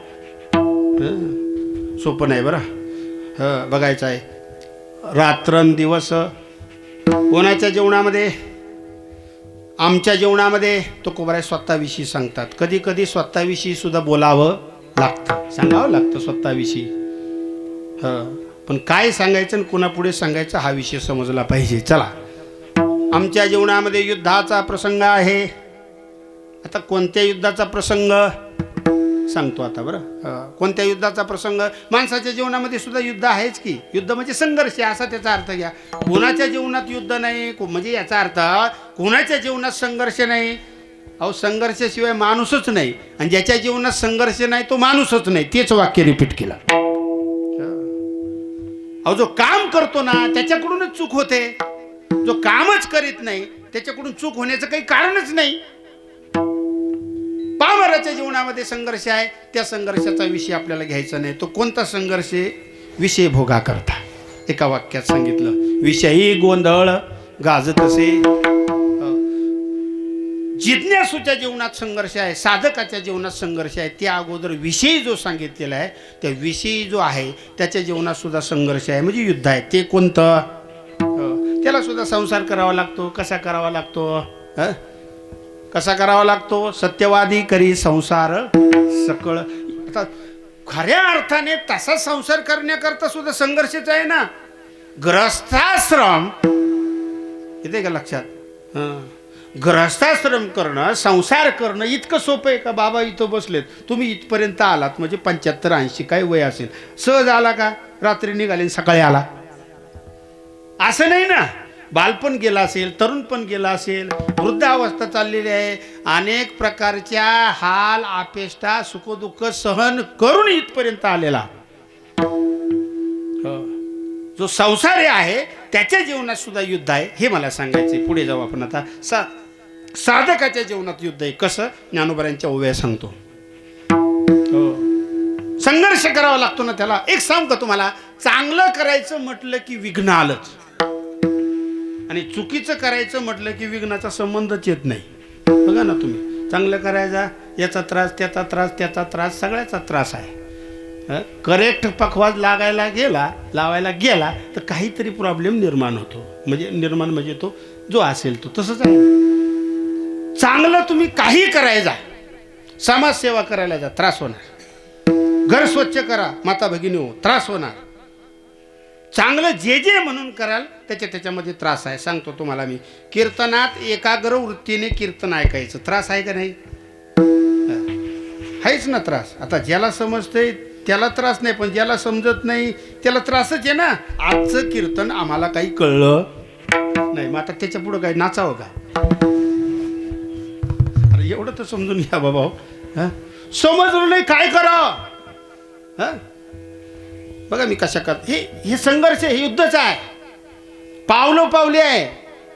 सोपं नाही बरं. बघायचं आहे. रात्रंदिवस कोणाच्या जेवणामध्ये? आमच्या जेवणामध्ये तुकोबाराय स्वतःविषयी सांगतात. कधी कधी स्वतःविषयी सुद्धा बोलावं लागतं, सांगावं लागतं स्वतःविषयी. पण काय सांगायचं आणि कुणापुढे सांगायचं हा विषय समजला पाहिजे. चला, आमच्या जेवणामध्ये युद्धाचा प्रसंग आहे. आता कोणत्या युद्धाचा प्रसंग सांगतो आता बरं. कोणत्या युद्धाचा प्रसंग? माणसाच्या जीवनामध्ये सुद्धा युद्ध आहेच की. युद्ध म्हणजे संघर्ष, असा त्याचा अर्थ घ्या. कोणाच्या जीवनात युद्ध नाही म्हणजे याचा अर्थ कोणाच्या जीवनात संघर्ष नाही. अहो, संघर्षाशिवाय माणूसच नाही, आणि ज्याच्या जीवनात संघर्ष नाही तो माणूसच नाही. तेच वाक्य रिपीट केलं. अहो, जो काम करतो ना त्याच्याकडूनच चूक होते. जो कामच करीत नाही त्याच्याकडून चूक होण्याचं काही कारणच नाही. पामराच्या जीवनामध्ये संघर्ष आहे, त्या संघर्षाचा विषय आपल्याला घ्यायचा नाही. तो कोणता संघर्ष? विषय भोगा करता. एका वाक्यात सांगितलं, विषयी गोंधळ गाजतसे. जिज्ञासूच्या जीवनात संघर्ष आहे, साधकाच्या जीवनात संघर्ष आहे. त्या अगोदर विषयी जो सांगितलेला आहे त्या विषयी जो आहे त्याच्या जीवनात सुद्धा संघर्ष आहे, म्हणजे युद्ध आहे. ते कोणतं? त्याला सुद्धा संसार करावा लागतो. कसा करावा लागतो? कसा करावा लागतो? सत्यवादी करी संसार सकळ. आता खऱ्या अर्थाने तसा संसार करण्याकरता सुद्धा संघर्षच आहे ना. ग्रस्थाश्रम येते का लक्षात? ग्रस्थाश्रम करणं, संसार करणं इतकं सोपं आहे का? बाबा इथं बसलेत, तुम्ही इथपर्यंत आलात म्हणजे 75-80 काय वय असेल, सहज आला का? रात्री निघाले सकाळी आला असं नाही ना. बालपण गेला असेल, तरुणपण गेला असेल, वृद्धावस्था चाललेली आहे. अनेक प्रकारच्या हाल अपेष्टा सुखदुःख सहन करून इथपर्यंत आलेला. जो संसारी आहे त्याच्या जीवनात सुद्धा युद्ध आहे, हे मला सांगायचंय. पुढे जाऊ आपण आता. साधकाच्या जीवनात युद्ध आहे. कसं? ज्ञानोबरांच्या ओव्या सांगतो. संघर्ष करावा लागतो ना त्याला. एक सांग का तुम्हाला, चांगलं करायचं म्हटलं की विघ्न आलंच, आणि चुकीचं करायचं म्हटलं की विघ्नाचा संबंधच येत नाही. बघा ना तुम्ही, चांगलं करायचा याचा त्रास, त्याचा त्रास, त्याचा त्रास, सगळ्याचा त्रास आहे. करेक्ट पखवाज लावायला गेला तर काहीतरी प्रॉब्लेम निर्माण होतो. म्हणजे तो जो असेल तो तसंच आहे. चांगलं तुम्ही काही करायचा, समाजसेवा करायला जा, त्रास होणार. घर स्वच्छ करा, माता भगिनी हो, त्रास होणार. चांगलं जे म्हणून कराल त्याच्यामध्ये त्रास आहे. सांगतो तुम्हाला मी, कीर्तनात एकाग्र वृत्तीने कीर्तन ऐकायचं. त्रास आहे का नाही? आहेच ना त्रास. आता ज्याला समजतंय त्याला त्रास नाही, पण ज्याला समजत नाही त्याला त्रासच आहे ना. आजचं कीर्तन आम्हाला काही कळलं नाही, मग आता त्याच्या पुढं काय नाचावं का? अरे एवढं तर समजून घ्या बाबा. समजलं नाही काय करा. बघा मी कशा कर, हे संघर्ष, हे युद्धच आहे. पावले आहे.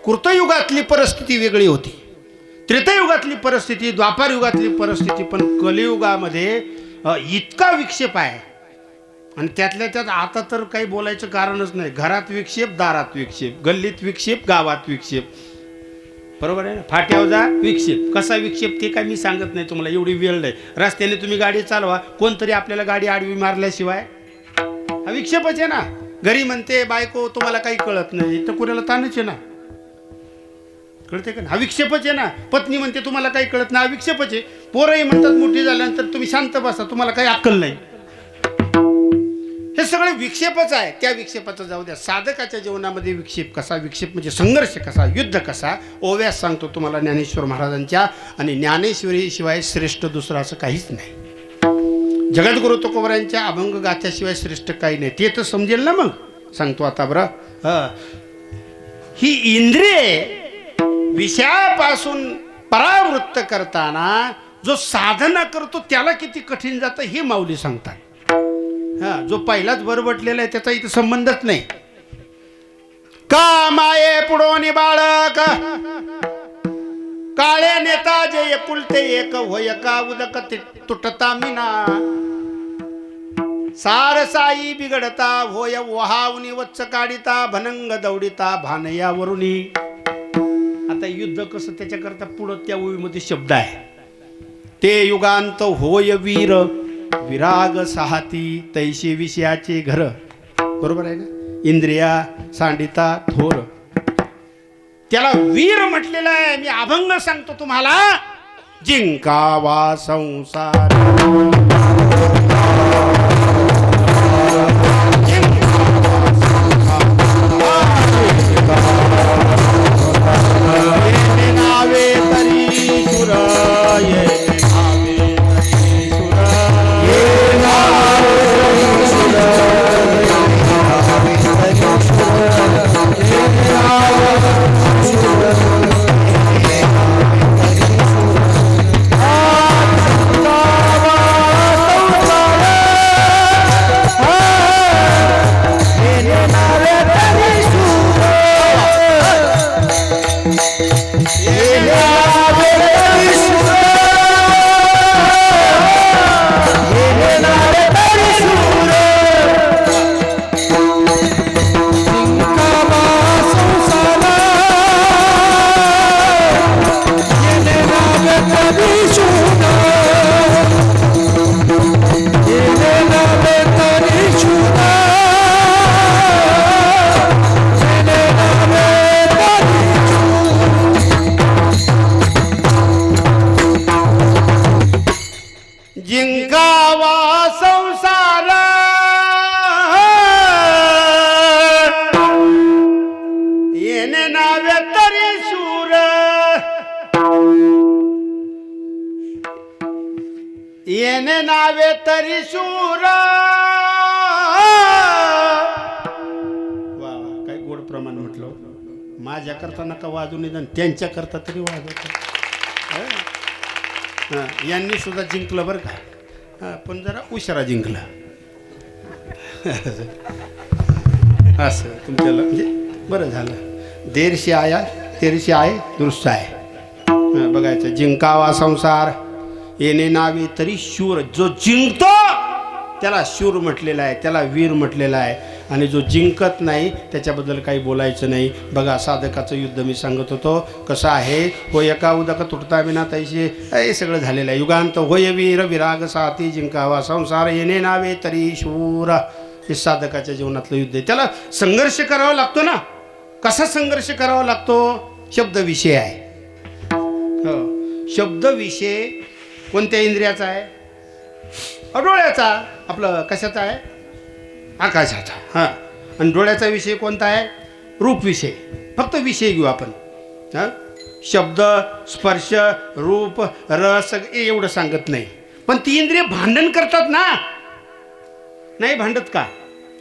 कृतयुगातली परिस्थिती वेगळी होती, त्रेतायुगातली परिस्थिती, द्वापार युगातली परिस्थिती, पण कलियुगामध्ये इतका विक्षेप आहे. आणि त्यातल्या त्यात आता तर काही बोलायचं कारणच नाही. घरात विक्षेप, दारात विक्षेप, गल्लीत विक्षेप, गावात विक्षेप. बरोबर आहे ना? फाट्यावर जा विक्षेप. कसा विक्षेप ते काय मी सांगत नाही तुम्हाला, एवढी वेळ नाही. रस्त्याने तुम्ही गाडी चालवा, कोणतरी आपल्याला गाडी आडवी मारल्याशिवाय हा विक्षेपच आहे ना. घरी म्हणते बायको तुम्हाला काही कळत नाही, तर कुणाला ताणच आहे ना. कळते का? हा विक्षेपच आहे ना. पत्नी म्हणते तुम्हाला काही कळत नाही, हा विक्षेपच आहे. पोरही म्हणतात मोठी झाल्यानंतर तुम्ही शांत बसा, तुम्हाला काही अक्कल नाही. हे सगळे विक्षेपच आहे. त्या विक्षेपाचं जाऊ द्या. साधकाच्या जीवनामध्ये विक्षेप कसा, विक्षेप म्हणजे संघर्ष कसा, युद्ध कसा, ओव्यास सांगतो तुम्हाला ज्ञानेश्वर महाराजांच्या. आणि ज्ञानेश्वरी शिवाय श्रेष्ठ दुसरं असं काहीच नाही. जगद्गुरु तुकोबरांच्या अभंग गाथ्याशिवाय श्रेष्ठ काही नाही. ते तर समजेल ना. मग सांगतो आता बरं. ही इंद्रिये विषयापासून परावृत्त करताना जो साधना करतो त्याला किती कठीण जातं हे माऊली सांगतात. जो पहिलाच बरबटलेला आहे त्याचा इथं संबंधच नाही. का माये पुढोनी बाळक, काळे नेता जे एकुलते एक होय, का उदक तुटता मिना, सार साई बिघडता होय, वहावनी वच्च काढिता, भनंग दौडिता भानयावरुनी. आता युद्ध कसं, त्याच्याकरता पुढं त्या ओळीमध्ये शब्द आहे. ते युगांत होय वीर, विराग साहती, तैशी विषयाचे घर. बरोबर आहे ना? इंद्रिया सांडिता थोर, त्याला वीर म्हटलेलं आहे. मी अभंग सांगतो तुम्हाला. जिंकावा संसार, नावे तरी सुर, जिंकावा संसार, येणे नावे तरी शूर, येणे नावे तरी शूर. वा काय गोड प्रमाण म्हटलं. माझ्या करता नका वाजू, निदान त्यांच्या करता तरी वाजवत. यांनी सुद्धा जिंकलं बरं का, पण जरा उशिरा जिंकला. असं तुमच्याला म्हणजे बरं झालं. देरशी आया तेरशी आहे दुरुस्त आहे. बघायचं जिंकावा संसार येणे नावे तरी शूर. जो जिंकतो त्याला शूर म्हटलेला आहे, त्याला वीर म्हटलेला आहे. आणि जो जिंकत नाही त्याच्याबद्दल काही बोलायचं नाही. बघा साधकाचं युद्ध मी सांगत होतो कसं आहे. हो एका उदक तुटता विना तैसे हे सगळं झालेलं आहे. युगांत होय वीर विराग साथी जिंकावा संसार येणे नावे तरी शूर. हे साधकाच्या जीवनातलं युद्ध आहे. त्याला संघर्ष करावा लागतो ना. कसा संघर्ष करावा लागतो? शब्दविषय आहे. हो शब्दविषय कोणत्या इंद्रियाचा आहे? डोळ्याचा. आपलं कशाचा आहे? आकाशाचा. हां. आणि डोळ्याचा विषय कोणता आहे? रूप विषय. फक्त विषय घेऊ आपण. हां शब्द स्पर्श रूप रस एवढं सांगत नाही. पण ती इंद्रिय भांडण करतात ना. नाही भांडत का?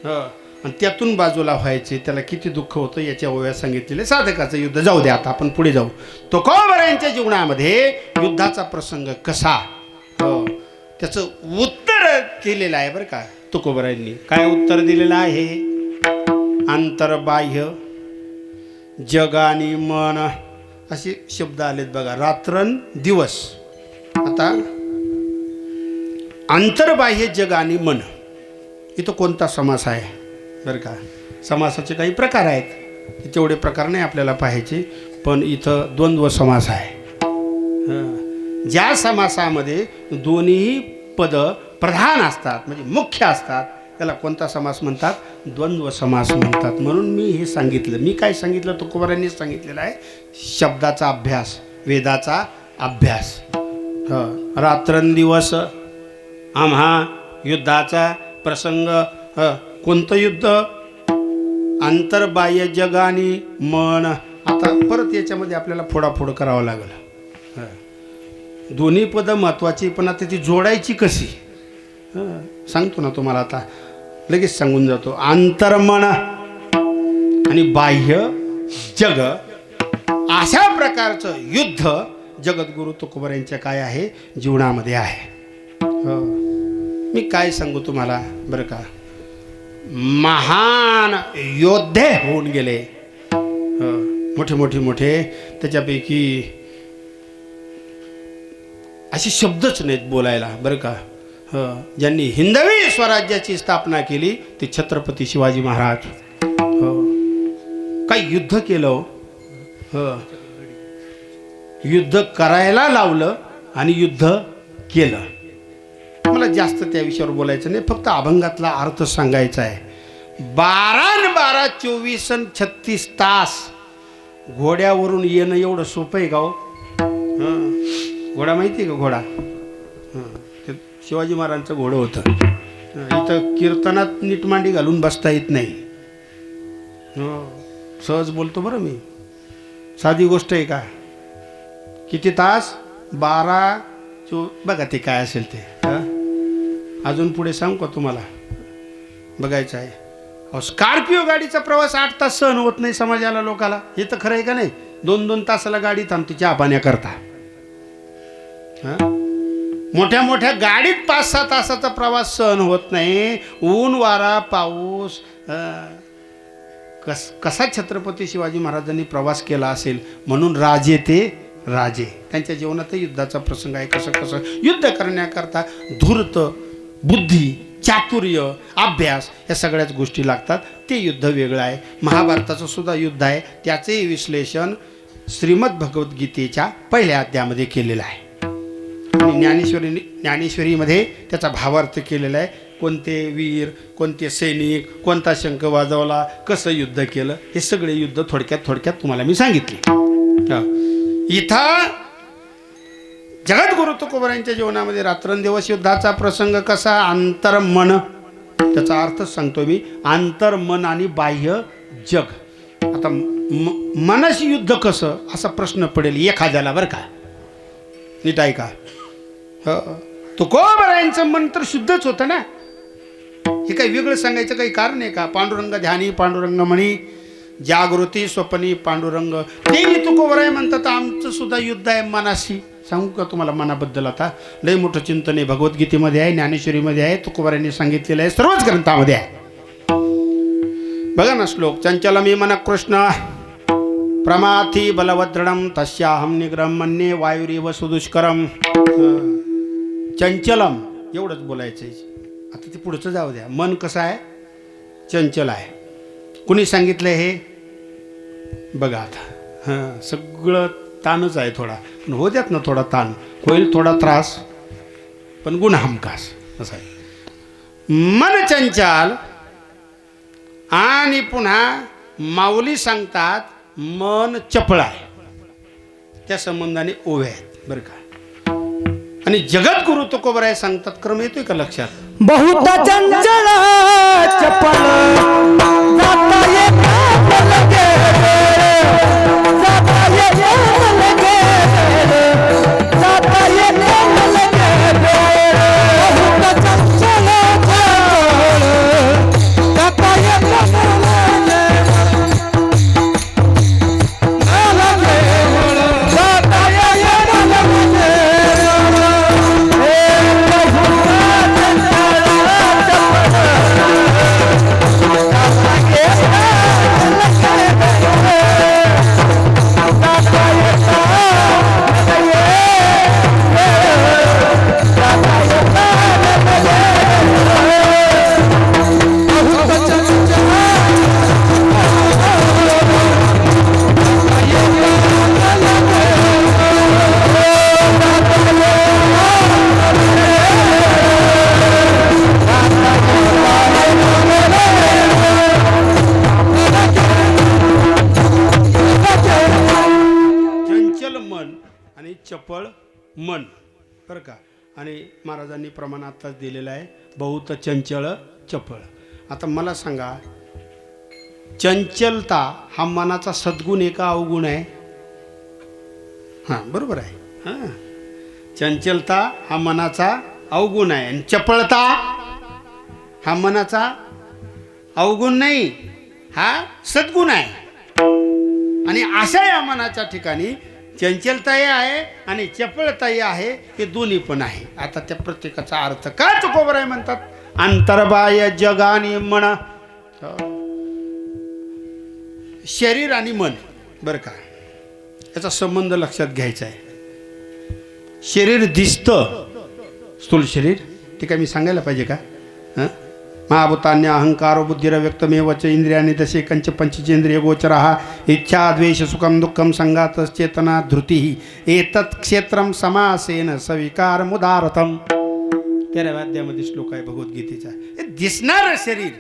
हो. आणि त्यातून बाजूला व्हायचे त्याला किती दुःख होतं याच्या ओव्या सांगितलेले. साधकाचं युद्ध जाऊ द्या, आता आपण पुढे जाऊ. तुकोबरायांच्या जीवनामध्ये युद्धाचा प्रसंग कसा, हो त्याचं उत्तर केलेलं आहे बरं का. तुकोबरायांनी काय उत्तर दिलेलं आहे? अंतर्बाह्य जग आणि मन असे शब्द आलेत बघा. रात्रन दिवस. आता अंतर्बाह्य जग आणि मन इथं कोणता समास आहे बरं का. समासाचे काही प्रकार आहेत, तेवढे प्रकार नाही आपल्याला पाहायचे. पण इथं द्वंद्व समास आहे. ज्या समासामध्ये दोन्ही पद प्रधान असतात म्हणजे मुख्य असतात त्याला कोणता समास म्हणतात? द्वंद्व समास म्हणतात. म्हणून मी हे सांगितलं. मी काय सांगितलं? तुकोबरांनीच सांगितलेलं आहे. शब्दाचा अभ्यास, वेदाचा अभ्यास. रात्रंदिवस आम्हा युद्धाचा प्रसंग. कोणतं युद्ध? अंतर्बाह्य जग आणि मन. आता परत याच्यामध्ये आपल्याला फोडाफोड करावं लागलं. दोन्ही पदं महत्त्वाची, पण आता ती जोडायची कशी सांगतो ना तुम्हाला. आता लगेच सांगून जातो. अंतर्मन आणि बाह्य जग अशा प्रकारचं युद्ध जगद्गुरु तुकोबरायांच्या काय आहे? जीवनामध्ये आहे. मी काय सांगू तुम्हाला बरं का. महान योद्धे होऊन गेले. मोठे मोठे मोठे. त्याच्यापैकी असे शब्दच नाहीत बोलायला बरं का. ज्यांनी हिंदवी स्वराज्याची स्थापना केली ते छत्रपती शिवाजी महाराज. काही युद्ध केलं. युद्ध करायला लावलं आणि युद्ध केलं. मला जास्त त्या विषयावर बोलायचं नाही, फक्त अभंगातला अर्थ सांगायचा आहे. 12 12 24 36 तास घोड्यावरून येणं एवढं सोपं आहे का हो? घोडा माहिती आहे का? घोडा ते शिवाजी महाराजांचं घोडं होतं. इथं कीर्तनात नीट मांडी घालून बसता येत नाही. सहज बोलतो बरं मी. साधी गोष्ट आहे का? किती तास? 12 बघा ते काय असेल ते. अजून पुढे सांगू का तुम्हाला? बघायचं आहे. स्कॉर्पिओ गाडीचा प्रवास 8 तास सहन होत नाही समाजाला, लोकाला. हे तर खरं आहे का नाही? 2-2 तासाला गाडी थांबते चहा पाण्या करता. मोठ्या मोठ्या गाडीत 5-6 तासाचा प्रवास सहन होत नाही. ऊन वारा पाऊस. कसा छत्रपती शिवाजी महाराजांनी प्रवास केला असेल. म्हणून राजे ते राजे. त्यांच्या जीवनात युद्धाचा प्रसंग आहे. कसं कसं युद्ध करण्याकरता धूर्त बुद्धी चातुर्य अभ्यास या सगळ्याच गोष्टी लागतात. ते युद्ध वेगळं आहे. महाभारताचं सुद्धा युद्ध आहे. त्याचेही विश्लेषण श्रीमद भगवद्गीतेच्या पहिल्या अध्यायामध्ये केलेलं आहे. आणि ज्ञानेश्वरीमध्ये त्याचा भावार्थ केलेला आहे. कोणते वीर, कोणते सैनिक, कोणता शंख वाजवला, कसं युद्ध केलं, हे सगळे युद्ध थोडक्यात तुम्हाला मी सांगितले. इथं जगद्गुरु तुकोबरायांच्या जीवनामध्ये रात्रंदिवस युद्धाचा प्रसंग कसा? अंतर्मन. त्याचा अर्थ सांगतो मी. अंतर्मन आणि बाह्य जग. आता मनाशी युद्ध कसं असा प्रश्न पडेल एखाद्याला बरं का. नीट ऐका. तुकोबरायांचं मन तर शुद्धच होतं ना. हे काही वेगळं सांगायचं काही कारण आहे का? पांडुरंग ध्यानी पांडुरंग म्हणी जागृती स्वप्नी पांडुरंग. ते तुकोबराय म्हणतात आमचं सुद्धा युद्ध आहे मनाशी. सांगू का तुम्हाला मनाबद्दल? आता लय मोठं चिंतन आहे. भगवद्गीतेमध्ये आहे, ज्ञानेश्वरीमध्ये आहे, तुकोबरायांनी सांगितलेलं आहे, सर्वच ग्रंथामध्ये आहे. बघा ना श्लोक, चंचलमी मन कृष्ण प्रमाथी बलवद्रडम तस्याहम निग्रम मन्ये वायुरीव सुदुष्करम. चंचलम एवढंच बोलायचं. आता ते पुढचं जाऊ द्या. मन कसं आहे? चंचल आहे. कुणी सांगितलं हे? बघा आता. हां, सगळं ताणच आहे थोडा, पण हो द्यात ना थोडा ताण, होईल थोडा त्रास, पण गुण हमखास असं आहे. मन चंचल आणि पुन्हा माऊली सांगतात मन चपळ आहे. त्या संबंधाने ओव्या आहेत बरं का. आणि जगद्गुरु तुकोबराय सांगतात, क्रम येतोय का लक्षात? बहुत चंचल चपल जाता ये लगे, जाता ये लगे, जाता ये लगे. बहुत चंचल जाता ये लगे, जाता ये लगे. चपळ मन बरं का. आणि महाराजांनी प्रमाण आत्ताच दिलेलं आहे, बहुत चंचळ चपळ. आता मला सांगा, चंचलता हा मनाचा सद्गुण आहे का अवगुण आहे? हां बरोबर आहे. हां, चंचलता हा मनाचा अवगुण आहे आणि चपळता हा मनाचा अवगुण नाही, हा सद्गुण आहे. आणि अशा या मनाच्या ठिकाणी चंचलताही आहे आणि चपळताही आहे, हे दोन्ही पण आहे. आता त्या प्रत्येकाचा अर्थ काय तुकोबराय म्हणतात? अंतर्बाह्य जग आणि मन, शरीर आणि मन बरं का, याचा संबंध लक्षात घ्यायचा आहे. शरीर दिसतं, स्थूल शरीर, ते काय मी सांगायला पाहिजे का? हां, महाभूतान्य अहंकारो बुद्धिरव्यक्तमेव च इंद्रियाणि दशे कंच पंचेंद्रिय गोचरः इच्छा द्वेष सुखम दुःखम संघात चेतना धृती एतत् क्षेत्रम समासेन सविकार मुदारतम. 13व्या अध्यायामध्ये श्लोक आहे भगवद्गीतेचा. हे दिसणारं शरीर,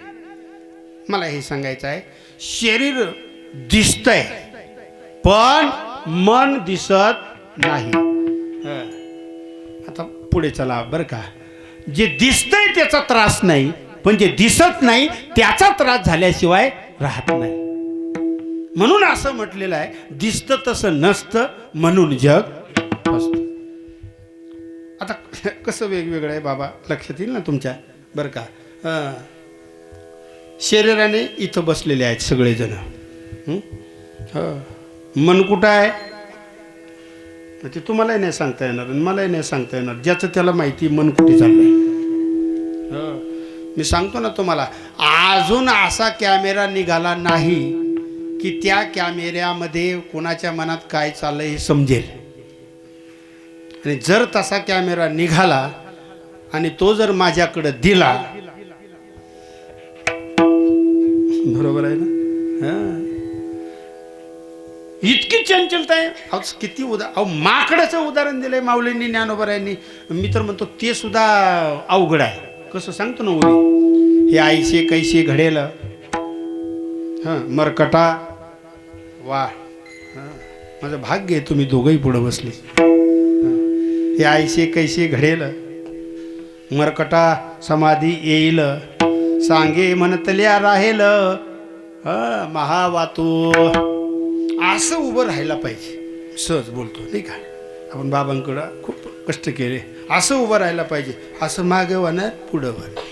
मला हे सांगायचं आहे, शरीर दिसतंय पण मन दिसत नाही. आता पुढे चला बरं का. जे दिसतंय त्याचा त्रास नाही, पण जे दिसत नाही त्याचा त्रास झाल्याशिवाय राहत नाही. म्हणून असं म्हटलेलं आहे, दिसतं तसं नसतं म्हणून जग असतं. आता कसं वेगवेगळं आहे बाबा, लक्षात येईल ना तुमच्या बरं का. शरीराने इथं बसलेले आहेत सगळेजण. मन कुठं आहे ते तुम्हालाही नाही सांगता येणार आणि मलाही नाही सांगता येणार. ज्याचं त्याला माहिती मन कुठे चाललंय. मी सांगतो ना तुम्हाला, अजून असा कॅमेरा निघाला नाही की त्या कॅमेऱ्यामध्ये कोणाच्या मनात काय चाललंय हे समजेल. आणि जर तसा कॅमेरा निघाला आणि तो जर माझ्याकडे दिला, बरोबर आहे ना? इतकी चंचलता आहे. अहो किती माकडाचं उदाहरण दिलंय माऊलींनी, ज्ञानोबरायांनी. मी तर म्हणतो ते सुद्धा अवघड आहे. कसं सांगतो ना ओवी, हे आईशे कैसे घडेल मरकटा. वा, माझं भाग्य आहे तुम्ही दोघंही पुढं बसले. हे आईशे कैसे घडेल मरकटा समाधी येईल, सांगे म्हणतल्या राहेल महावातू. असं उभं राहायला पाहिजे. सहज बोलतो नाही का आपण, बाबांकडं खूप कष्ट केले. असं उभं राहायला पाहिजे. असं मागे वाहणार पुढं वाहणार.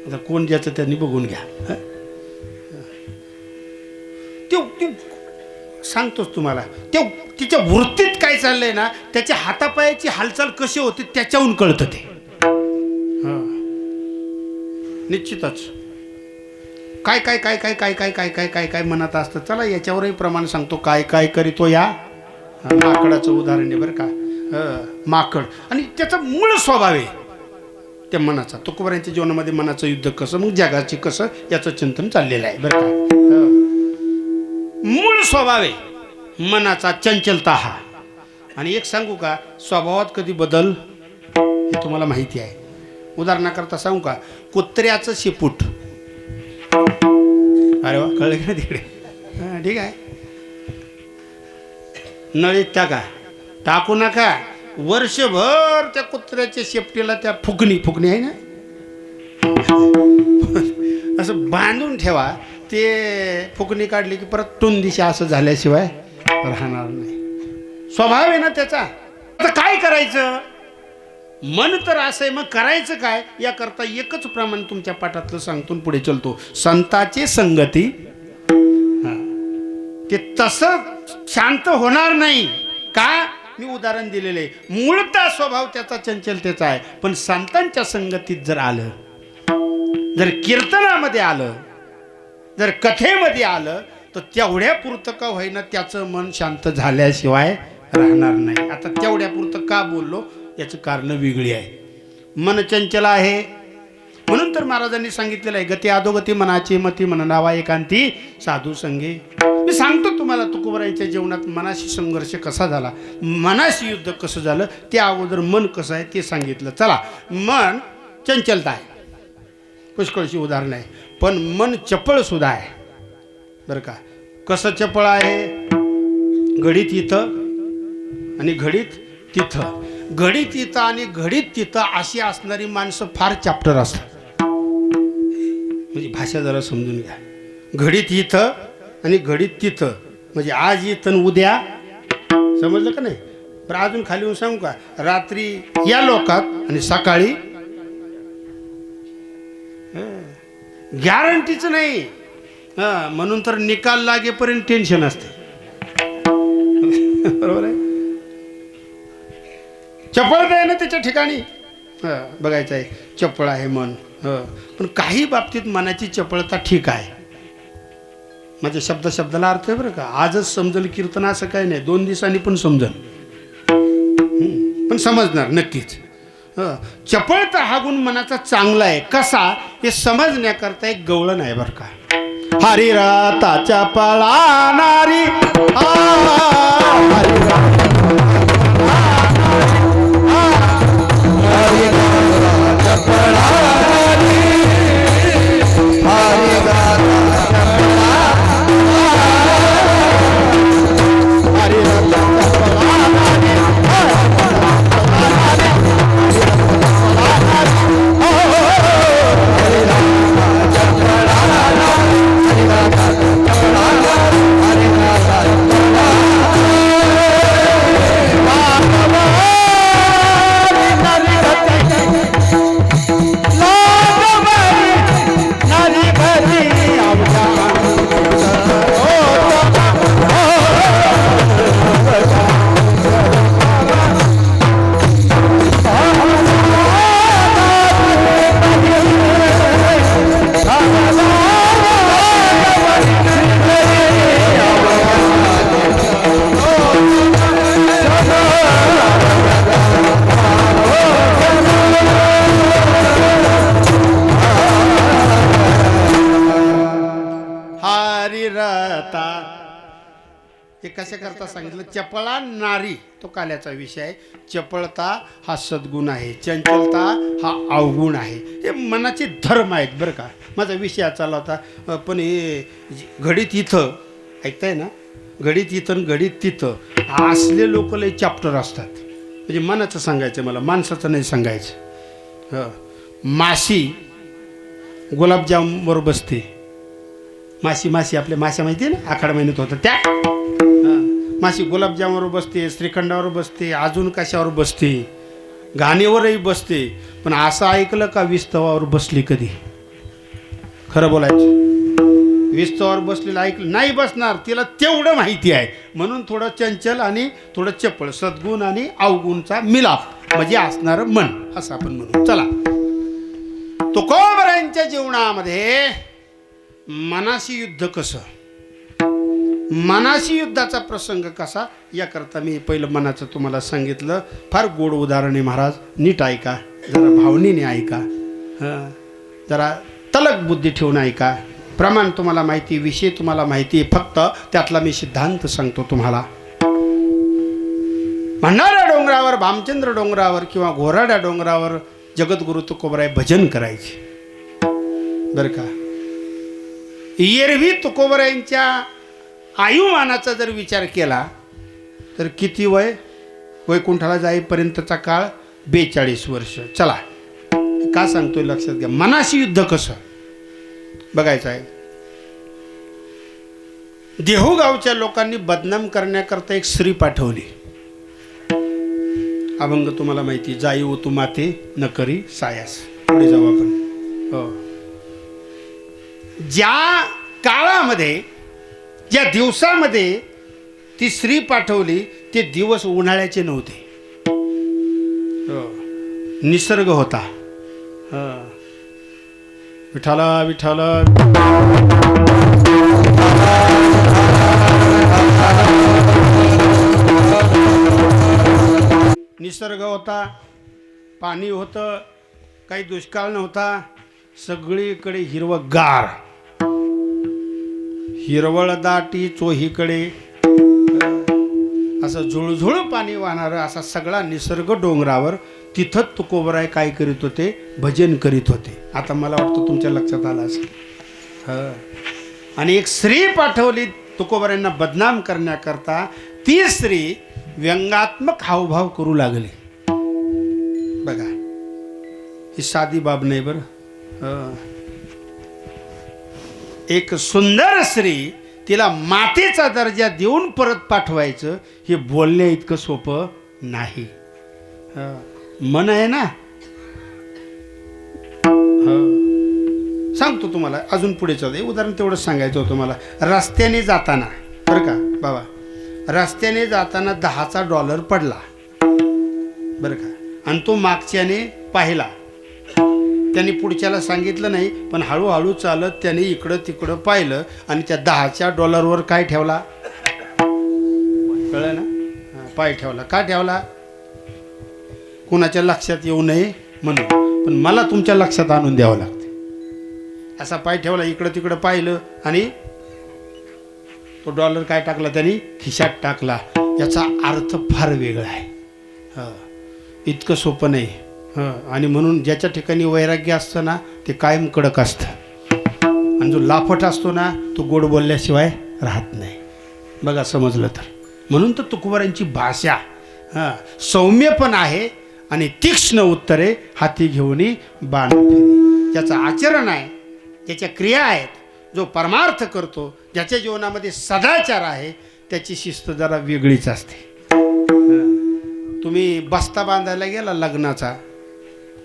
आता कोण ज्याचं त्यांनी बघून घ्या. ते सांगतोच तुम्हाला, ते तिच्या वृत्तीत काय चाललंय ना, त्याच्या हातापायाची हालचाल कशी होती त्याच्याहून कळतं ते. निश्चितच काय काय काय काय काय काय काय काय काय काय म्हणत असतं. चला याच्यावरही प्रमाण सांगतो. काय काय करीतो या माकडाचं उदाहरण आहे बरं का. माकड आणि त्याचा मूळ स्वभाव आहे त्या मनाचा. तुकोबारायांच्या जीवनामध्ये मनाचं युद्ध कसं, मग जगाची कसं, याचं चिंतन चाललेलं आहे बरं का. मूळ स्वभाव आहे मनाचा चंचलता हा. आणि एक सांगू का, स्वभावात कधी बदल हे तुम्हाला माहिती आहे. उदाहरणाकरता सांगू का, कुत्र्याचं शेपूट. अरे वा, कळलं का तिकडे. हां ठीक आहे. नळीत टाकू नका. वर्षभर त्या कुत्र्याच्या शेपटीला त्या फुकणी आहे ना असं बांधून ठेवा. ते फुकणी काढली की परत टुंदिशा असं झाल्याशिवाय राहणार नाही. स्वभाव आहे ना त्याचा. आता काय करायचं, मन तर असं आहे, मग करायचं काय याकरता एकच प्रमाण तुमच्या पाठातलं सांगतो पुढे चलतो. संताची संगती. ते तसं शांत होणार नाही का. मी उदाहरण दिलेलं आहे. मूळता स्वभाव त्याचा चंचलतेचा आहे, पण संतांच्या संगतीत जर आलं, जर कीर्तनामध्ये आलं, जर कथेमध्ये आलं, तर तेवढ्या पुरतं का होईना त्याचं मन शांत झाल्याशिवाय राहणार नाही. आता तेवढ्या पुरतं का बोललो याचं कारण वेगळी आहे. मन चंचल आहे म्हणून तर महाराजांनी सांगितलेलं आहे, गती अधोगती मनाची मती मननावा एकांती साधू संगे. मी सांगतो तुम्हाला तुकोबारायांच्या जीवनात मनाशी संघर्ष कसा झाला, मनाशी युद्ध कसं झालं, ते अगोदर मन कसं आहे ते सांगितलं. चला, मन चंचलता आहे, पुष्कळशी उदाहरण आहे, पण मन चपळ सुद्धा आहे बरं का. कसं चपळ आहे, घडीत इथं आणि घडीत तिथं, घडीत इथं आणि घडीत तिथं अशी असणारी माणसं फार चॅप्टर असतात. म्हणजे भाषा जरा समजून घ्या. घडीत इथं आणि घडीत तिथं, म्हणजे आज इथं उद्या, समजलं का नाही. पण अजून खाली येऊन सांगू का, रात्री या लोकात आणि सकाळी गॅरंटीच नाही. म्हणून तर निकाल लागेपर्यंत टेन्शन असते. बरोबर आहे. चपळता आहे ना त्याच्या ठिकाणी. बघायचं आहे, चपळ आहे मन. पण काही बाबतीत मनाची चपळता ठीक आहे. माझ्या शब्दाला अर्थ आहे बरं का. आजच समजल कीर्तन असं काही नाही, 2 दिवसांनी पण समजल, पण समजणार नक्कीच. चपळता हा गुण मनाचा चांगला आहे. कसा हे समजण्याकरता एक गवळण आहे बरं का. हरिराताच्या पळाणारी हे कशा करता सांगितलं. चपळा नारी तो काल्याचा विषय आहे. चपळता हा सद्गुण आहे, चंचलता हा अवगुण आहे. हे मनाचे धर्म आहेत बरं का. माझा विषय चालला होता, पण हे घडीत इथं ऐकताय ना, घडीत इथं घडीत तिथं असले लोक लय चॅप्टर असतात. म्हणजे मनाचं सांगायचं मला, माणसाचं नाही सांगायचं. माशी गुलाबजामवर बसते. माशी आपल्या माश्या माहिती आहे ना, आखाड महिन्यात होतं त्या. माशी गुलाबजामवर बसते, श्रीखंडावर बसते, अजून कशावर बसते, गाणीवरही बसते. पण असं ऐकलं का विस्तवावर बसली कधी? खरं बोलायचं, विस्तवावर बसलेलं ऐकलं नाही बसणार. तिला तेवढं माहिती आहे म्हणून थोडं चंचल आणि थोडं चपळ, सद्गुण आणि अवगुणचा मिलाप म्हणजे असणारं मन, असं आपण म्हणू. चला, तुकोबारायांच्या जीवनामध्ये मनाशी युद्ध कसं, मनाशी युद्धाचा प्रसंग कसा, याकरता मी पहिलं मनाचं तुम्हाला सांगितलं. फार गोड उदाहरण आहे महाराज, नीट ऐका, जरा भावनेने ऐका, हां जरा तलक बुद्धी ठेवून ऐका. प्रमाण तुम्हाला माहिती, विषय तुम्हाला माहिती आहे, फक्त त्यातला मी सिद्धांत सांगतो तुम्हाला. भंडारा डोंगरावर, भामचंद्र डोंगरावर किंवा घोराड्या डोंगरावर जगद्गुरु तुकोबराय भजन करायचे बरं का. एरवी तुकोबरायांच्या आयुमानाचा जर विचार केला तर किती वय, वैकुंठाला जाईपर्यंतचा काळ 42 वर्ष. चला का सांगतोय लक्षात घ्या. मनाशी युद्ध कसं बघायचं आहे. देहूगावच्या लोकांनी बदनाम करण्याकरता एक स्त्री पाठवली. अभंग तुम्हाला माहिती, जाई तू माते न करी सायास. पुढे जाऊ आपण. हो, ज्या काळामध्ये, ज्या दिवसामध्ये ती स्त्री पाठवली ते दिवस उन्हाळ्याचे नव्हते. हो, निसर्ग होता. विठाला विठाला निसर्ग होता, पाणी होतं, काही दुष्काळ नव्हता, सगळीकडे हिरवगार, हिरवळ दाटी चोहीकडे असं झुळझुळ पाणी वाहणारं असा सगळा निसर्ग डोंगरावर. तिथं तुकोबराय काय करीत होते, भजन करीत होते. आता मला वाटतं तुमच्या लक्षात आलं असेल. आणि एक स्त्री पाठवली तुकोबरायांना बदनाम करण्याकरता. ती स्त्री व्यंगात्मक हावभाव करू लागली. बघा, ही साधी बाब नाही बरं. एक सुंदर स्त्री, तिला मातेचा दर्जा देऊन परत पाठवायचं हे बोलण्या इतकं सोपं नाही. मन आहे ना. सांगतो तुम्हाला, अजून पुढे चालू उदाहरण तेवढंच सांगायचं होतं मला. रस्त्याने जाताना बरं का बाबा, रस्त्याने जाताना $10 पडला बरं का, आणि तो मागच्याने पाहिला. त्यांनी पुढच्याला सांगितलं नाही, पण हळूहळू चालत त्याने इकडं तिकडं पाहिलं आणि त्या $10वर काय ठेवला, कळलं ना, पाय ठेवला. का ठेवला, कुणाच्या लक्षात येऊ नये म्हणून. पण मला तुमच्या लक्षात आणून द्यावं लागते. असा पाय ठेवला, इकडं तिकडं पाहिलं आणि तो $1 काय टाकला त्यांनी, खिशात टाकला. याचा अर्थ फार वेगळा आहे. इतकं सोपं नाही. आणि म्हणून ज्याच्या ठिकाणी वैराग्य असतं ना ते कायम कडक असतं, आणि जो लाफट असतो ना तो गोड बोलल्याशिवाय राहत नाही. बघा समजलं तर. म्हणून तर तुकोबरायांची भाषा सौम्य पण आहे आणि तीक्ष्ण उत्तरे हाती घेऊन बाण फिरी. ज्याचं आचरण आहे, ज्याच्या क्रिया आहेत, जो परमार्थ करतो, ज्याच्या जीवनामध्ये सदाचार आहे, त्याची शिस्त जरा वेगळीच असते. तुम्ही बस्ता बांधायला गेला लग्नाचा,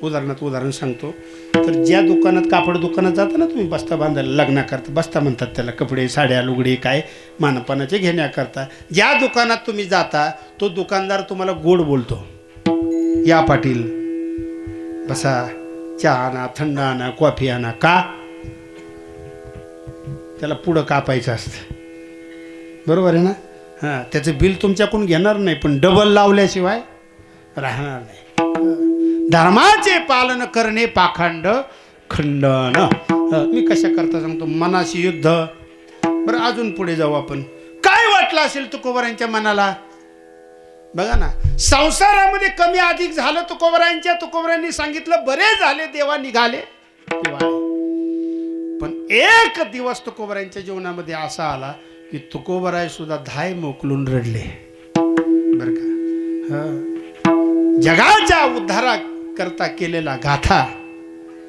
उदाहरण सांगतो, तर ज्या दुकानात, कापड दुकानात जाता ना तुम्ही बस्ता बांधायला लग्नाकरता, बस्ता म्हणतात त्याला, कपडे साड्या लुगडे काय मानपानाचे घेण्याकरता, ज्या दुकानात तुम्ही जाता तो दुकानदार तुम्हाला गोड बोलतो. या पाटील बसा, चहा आणा, थंड आणा, कॉफी आणा. का, त्याला पुढं कापायचं असतं. बरोबर आहे ना. त्याचं बिल तुमच्याकडून घेणार नाही, पण डबल लावल्याशिवाय राहणार नाही. धर्माचे पालन करणे पाखंड खंडन. मी कशा करता सांगतो, मनाशी युद्ध. बरं अजून पुढे जाऊ आपण. काय वाटलं असेल तुकोबरायांच्या मनाला, बघा ना. संसारामध्ये कमी अधिक झालं तुकोबरायांनी सांगितलं, बरे झाले देवा निघाले. पण एक दिवस तुकोबरायांच्या जीवनामध्ये असा आला की तुकोबराय सुद्धा धाय मोकलून रडले बर का. जगाच्या उद्धारा करता केलेला गाथा,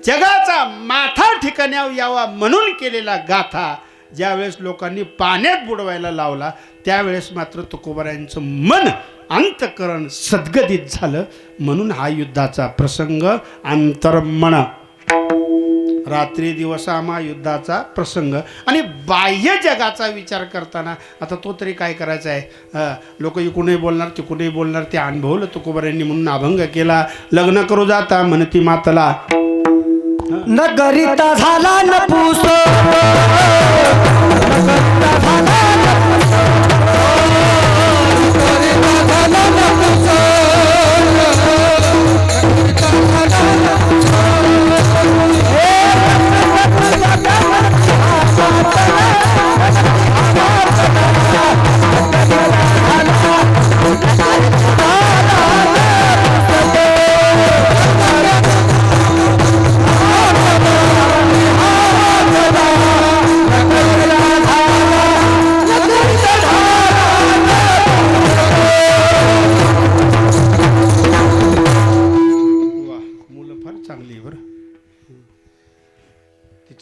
जगाचा माथा ठिकाण्यावर यावा म्हणून केलेला गाथा ज्यावेळेस लोकांनी पाण्यात बुडवायला लावला, त्यावेळेस मात्र तुकोबरायांचं मन, अंतकरण सद्गदित झालं. म्हणून हा युद्धाचा प्रसंग अंतर्मन, रात्री दिवसामा युद्धाचा प्रसंग. आणि बाह्य जगाचा विचार करताना आता तो तरी काय करायचा आहे, लोक इकडूनही बोलणार तिकडूनही बोलणार, ते अनुभवलं तुकोबरायांनी. म्हणून अभंग केला, लग्न करू जाता म्हणती मातला नगरिता झाला नपुसो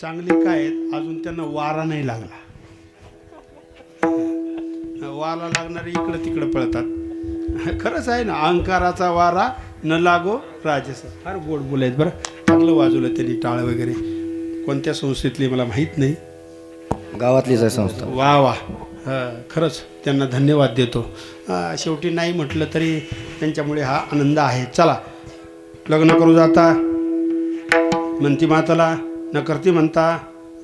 चांगली काय आहेत, अजून त्यांना वारा नाही लागला. वारा लागणारे इकडं तिकडं पळतात. खरंच आहे ना, अहंकाराचा वारा न लागो राजस. फार गोड बोलायत बरं. चांगलं वाजवलं त्यांनी टाळ वगैरे. कोणत्या संस्थेतली मला माहीत नाही, गावातलीच आहे संस्था. वा वा. खरंच त्यांना धन्यवाद देतो. शेवटी नाही म्हटलं तरी त्यांच्यामुळे हा आनंद आहे. चला, लग्न करू जाता म्हणती माताला, न करती म्हणता,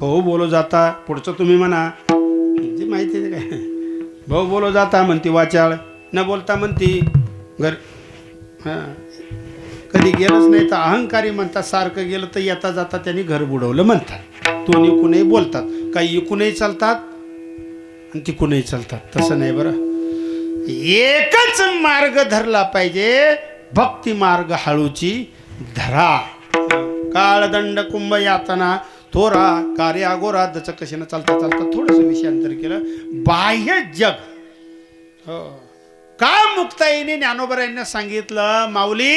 भाऊ बोलो जाता, पुढचं तुम्ही म्हणा, म्हणजे माहिती आहे काय. भाऊ बोलो जाता म्हणती वाचाळ, न बोलता म्हणती घर. हां, कधी गेलंच नाही तर अहंकारी म्हणतात, सारखं गेलं तर येता जाता त्यांनी घर बुडवलं म्हणतात. दोन्ही इकूनही बोलतात, काही इकूनही चालतात आणि तिकूनही चालतात. तसं नाही बरं. एकच मार्ग धरला पाहिजे, भक्ती मार्ग हळूची धरा. काळदंड कुंभ यातना थोरा कार्य अगोरा दच कशानं चालता चालता थोडंसं विषयांतर केलं. बाह्य जग. हो, का मुक्ताईने ज्ञानोबरायांना सांगितलं, माऊली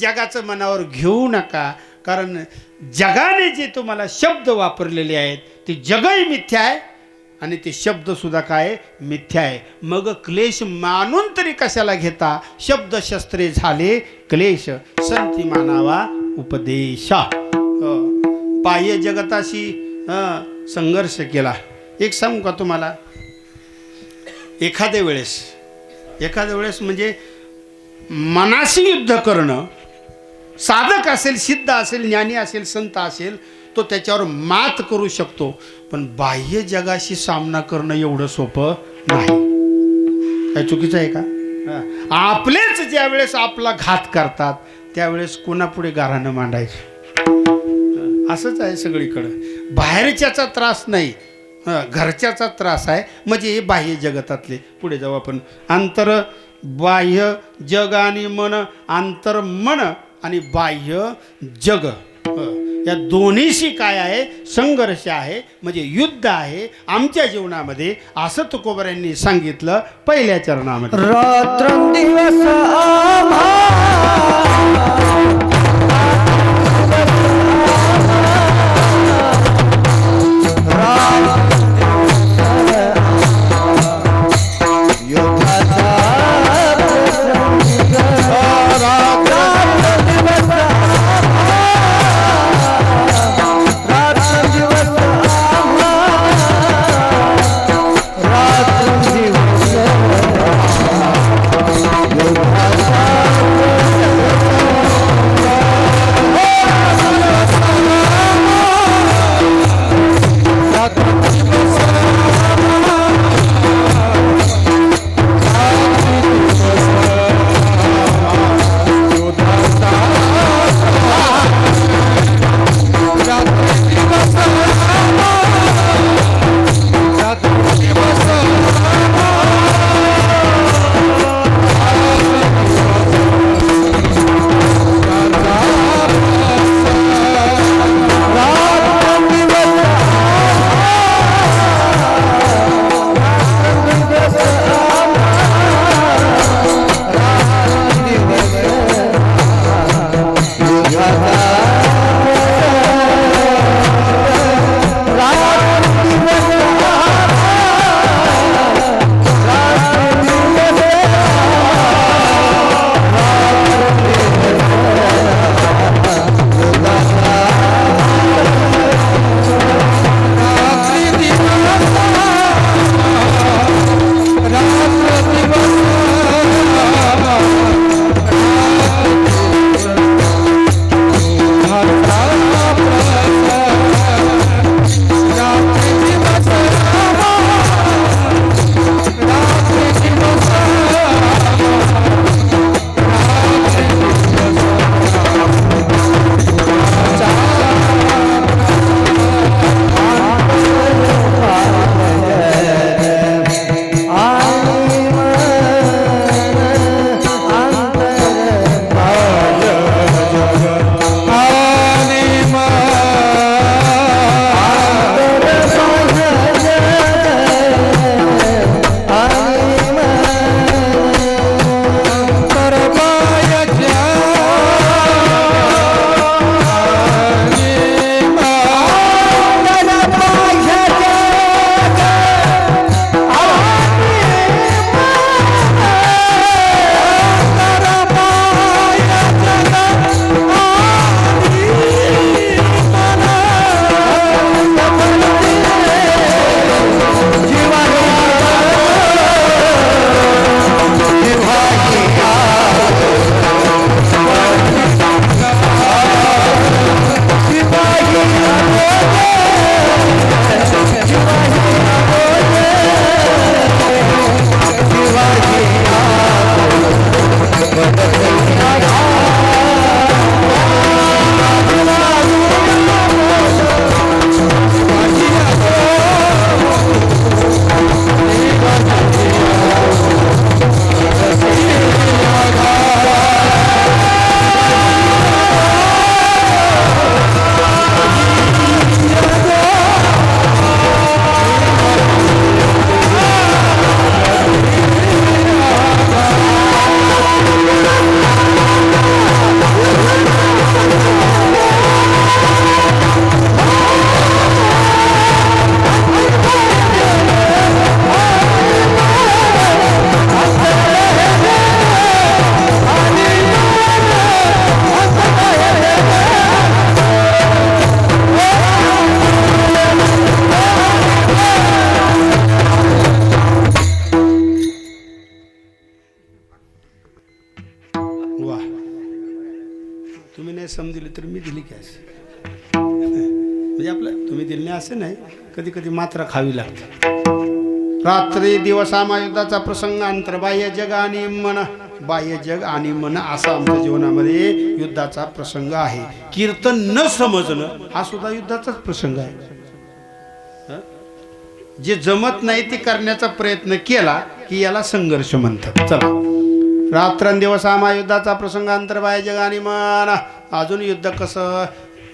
जगाचं मनावर घेऊ नका, कारण जगाने जे तुम्हाला शब्द वापरलेले आहेत ते जगही मिथ्या आहे आणि ते शब्द सुद्धा काय मिथ्या आहे. मग क्लेश मानून तरी कशाला घेता, शब्द शस्त्रे झाले क्लेश, संती मानावा उपदेशा. बाह्य जगताशी संघर्ष केला. एक सांगू का तुम्हाला, एखाद्या वेळेस म्हणजे मनाशी युद्ध करणं, साधक असेल, सिद्ध असेल, ज्ञानी असेल, संत असेल, तो त्याच्यावर मात करू शकतो. पण बाह्य जगाशी सामना करणं एवढं सोपं नाही. काय चुकीचं आहे का? आपलेच ज्या वेळेस आपला घात करतात त्यावेळेस कोणापुढे गारानं मांडायचं. असंच आहे सगळीकडं. बाहेरच्याचा त्रास नाही, घरच्याचा त्रास आहे. म्हणजे हे बाह्य जगतातले. पुढे जाऊ आपण. आंतर बाह्य जग आणि मन, आंतर मन आणि बाह्य जग, या दोन्हीशी काय आहे संघर्ष आहे, म्हणजे युद्ध आहे आमच्या जीवनामध्ये. असं तुकोबरायांनी सांगितलं पहिल्या चरणामध्ये. रात्रंदिवस आम्हा सोडून दिली तर मी दिली कॅश. म्हणजे आपलं तुम्ही दिले नाही असं नाही, कधी कधी मात्रा खावी लागते. रात्री दिवसा महायुद्धाचा प्रसंग, अंतर्बाह्य जग आणि मन, बाह्य जग आणि मन असा आमच्या जीवनामध्ये युद्धाचा प्रसंग आहे. कीर्तन न समजणं हा सुद्धा युद्धाचाच प्रसंग आहे. जे जमत नाही ते करण्याचा प्रयत्न केला की याला संघर्ष म्हणतात. चला, रात्रंदिवस हा महायुद्धाचा प्रसंग, अंतर्बाह्य जग आणि मन. अजून युद्ध कसं?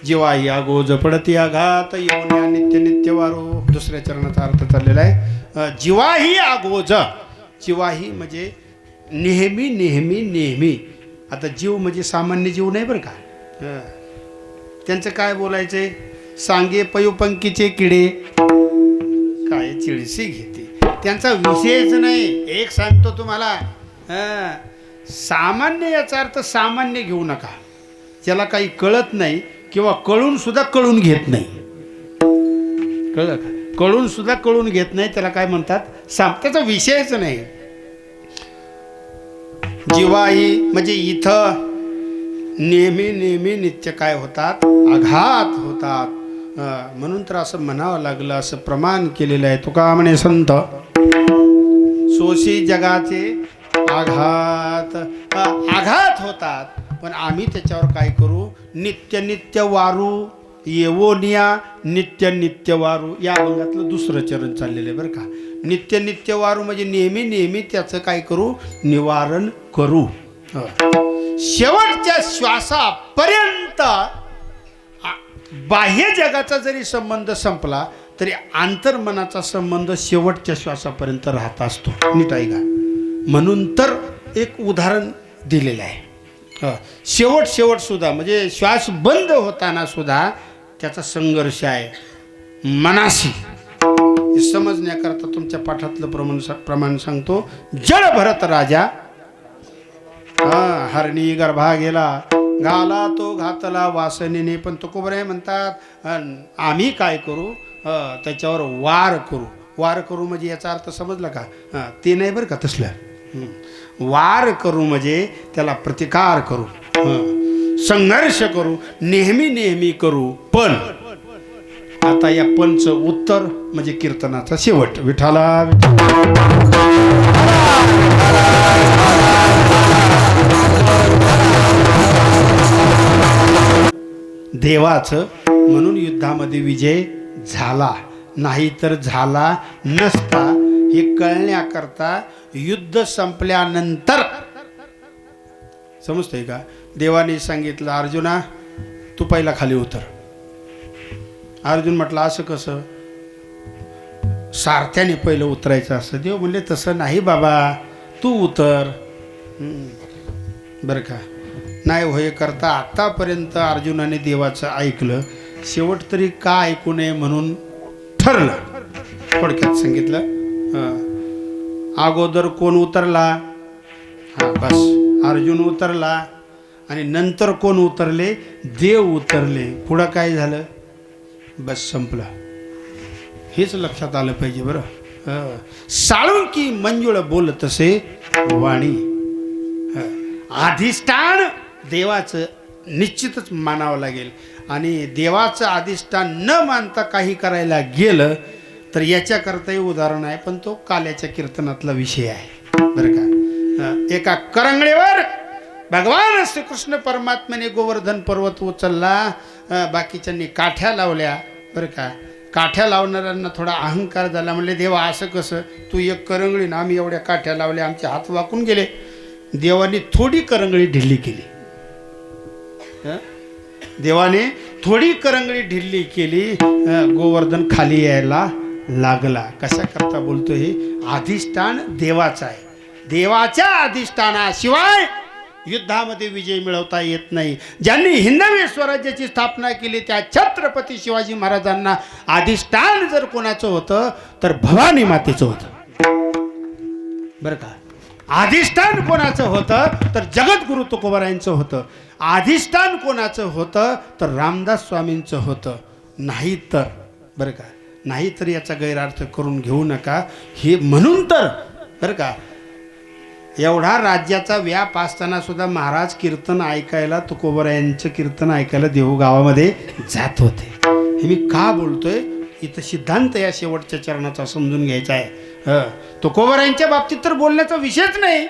जीवाही आगोज पडती आघात, येऊन नित्य नित्य वारू. दुसऱ्या चरणाचा अर्थ चाललेला आहे. जीवाही आगोज, जीवाही म्हणजे नेहमी नेहमी नेहमी. आता जीव म्हणजे सामान्य जीव नाही बरं का. त्यांचं काय बोलायचंय? सांगे पयुपंकीचे किडे काय चिळशी घेते, त्यांचा विषयच नाही. एक सांगतो तुम्हाला, सामान्य याचा अर्थ सामान्य घेऊ नका. ज्याला काही कळत नाही किंवा कळून सुद्धा कळून घेत नाही, कळलं का? कळून सुद्धा कळून घेत नाही त्याला काय म्हणतात? त्याचा विषयच नाही. जीवाही म्हणजे इथं नेहमी नेहमी नित्य काय होतात? आघात होतात. म्हणून तर असं म्हणावं लागलं, असं प्रमाण केलेलं आहे. तुका म्हणे संत, सोशी जगाचे आघात. आघात होतात, पण आम्ही त्याच्यावर काय करू? नित्य नित्य वारू. येवोनिया नित्य नित्य वारू. या अभंगातलं दुसरं चरण चाललेलं आहे बरं का. नित्य नित्य वारू म्हणजे नेहमी नेहमी त्याचं काय करू? निवारण करू. शेवटच्या श्वासापर्यंत बाह्य जगाचा जरी संबंध संपला तरी अंतर्मनाचा संबंध शेवटच्या श्वासापर्यंत राहत असतो. नीट ऐका. म्हणून तर एक उदाहरण दिलेलं आहे. शेवट सुद्धा म्हणजे श्वास बंद होताना सुद्धा त्याचा संघर्ष आहे मनाशी. हे समजण्याकरता तुमच्या पाठातलं प्रमाण सांगतो. जळ भरत राजा हरणी गर्भा गेला, घाला तो घातला वासनेने. पण तुकोबराय म्हणतात आम्ही काय करू? त्याच्यावर वार करू. वार करू म्हणजे याचा अर्थ समजला का? ते नाही बरं का तसलं. वार करू म्हणजे त्याला प्रतिकार करू, संघर्ष करू, नेहमी नेहमी करू. पण आता या पणचं उत्तर म्हणजे कीर्तनाचा शेवट. विठाला देवाचं म्हणून युद्धामध्ये विजय झाला, नाही तर झाला नसता. हे कळण्याकरता युद्ध संपल्यानंतर समजतंय का? देवाने सांगितलं अर्जुना तू पहिला खाली उतर. अर्जुन म्हटलं असं कसं? सारथ्याने पहिलं उतरायचं असं. देव म्हणले तसं नाही बाबा, तू उतर. बरं का? नाही होय करता आतापर्यंत अर्जुनाने देवाचं ऐकलं, शेवट तरी का ऐकू नये म्हणून ठरलं. थोडक्यात सांगितलं. अगोदर कोण उतरला? बस अर्जुन उतरला. आणि नंतर कोण उतरले? देव उतरले. पुढं काय झालं? बस संपलं. हेच लक्षात आलं पाहिजे बरं. साळुंकी मंजुळ बोल तसे वाणी. अधिष्ठान देवाचं निश्चितच मानावं लागेल. आणि देवाचं अधिष्ठान न मानता काही करायला गेलं तर याच्याकरताही उदाहरण आहे, पण तो काल्याच्या कीर्तनातला विषय आहे बरं का. एका करंगळीवर भगवान श्रीकृष्ण परमात्म्याने गोवर्धन पर्वत उचलला, बाकीच्यांनी काठ्या लावल्या बरं का. काठ्या लावणाऱ्यांना थोडा अहंकार झाला. म्हणले देवा असं कसं? तू एक करंगळी ना आम्ही एवढ्या काठ्या लावल्या, आमचे हात वाकून गेले. देवाने थोडी करंगळी ढिल्ली केली. देवाने थोडी करंगळी ढिल्ली केली, गोवर्धन खाली यायला लागला. कशा करता बोलतो? हे अधिष्ठान देवाचं आहे. देवाच्या अधिष्ठानाशिवाय युद्धामध्ये विजय मिळवता येत नाही. ज्यांनी हिंदवी स्वराज्याची स्थापना केली त्या छत्रपती शिवाजी महाराजांना अधिष्ठान जर कोणाचं होतं तर भवानी मातेचं होतं बरं का. अधिष्ठान कोणाचं होतं तर जगद्गुरु तुकोबारायांचं होतं. अधिष्ठान कोणाचं होतं तर रामदास स्वामींचं होतं. नाही तर बरं का, नाही तर याचा गैरअर्थ करून घेऊ नका. हे म्हणून तर बरं का एवढा राज्याचा व्याप असताना सुद्धा महाराज कीर्तन ऐकायला तुकोबरायांचं कीर्तन ऐकायला देऊळगावामध्ये जात होते. हे मी का बोलतोय, इथं सिद्धांत या शेवटच्या चरणाचा समजून घ्यायचा आहे. तुकोबरायांच्या बाबतीत तर बोलण्याचा विषयच नाही.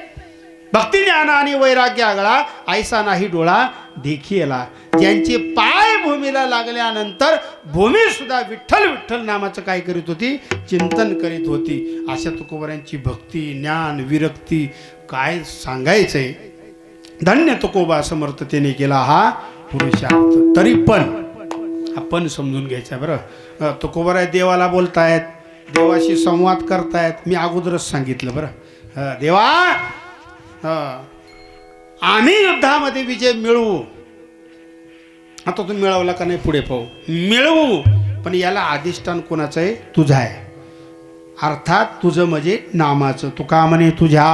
भक्ती ज्ञान आणि वैराग्य आगळा ऐसा नाही डोळा देखिएला. ज्यांचे पाय भूमीला लागल्यानंतर भूमी सुद्धा विठ्ठल विठ्ठल नामाचं काय करीत होती, चिंतन करीत होती. अशा तुकोबरायांची भक्ती ज्ञान विरक्ती काय सांगायचंय. धन्य तुकोबा समर्थतेने केला हा पुरुषार्थ. तरी पण आपण समजून घ्यायचं बरं. तुकोबराय देवाला बोलतायत, देवाशी संवाद करतायत. मी अगोदरच सांगितलं बरं. देवा आम्ही युद्धामध्ये विजय मिळवू. आता तू मिळवला का नाही पुढे पाहू. मिळवू, पण याला अधिष्ठान कोणाचं आहे, तुझं आहे. अर्थात तुझं म्हणजे नामाचं. तू का म्हणे तुझ्या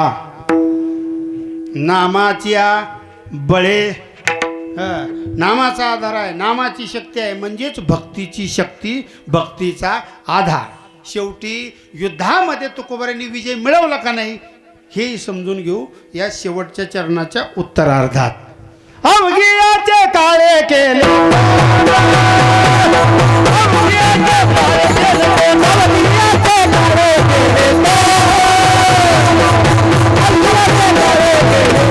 नामाच्या बळे, नामाचा आधार आहे, नामाची शक्ती आहे, म्हणजेच भक्तीची शक्ती, भक्तीचा आधार. शेवटी युद्धामध्ये तुकोबरांनी विजय मिळवला का नाही हे समजून घेऊ या शेवटच्या चरणाच्या उत्तरार्धात. अवघियाचे काळे केले, अवघियाचे काळे केले, अवघियाचे काळे केले, अवघियाचे काळे केले.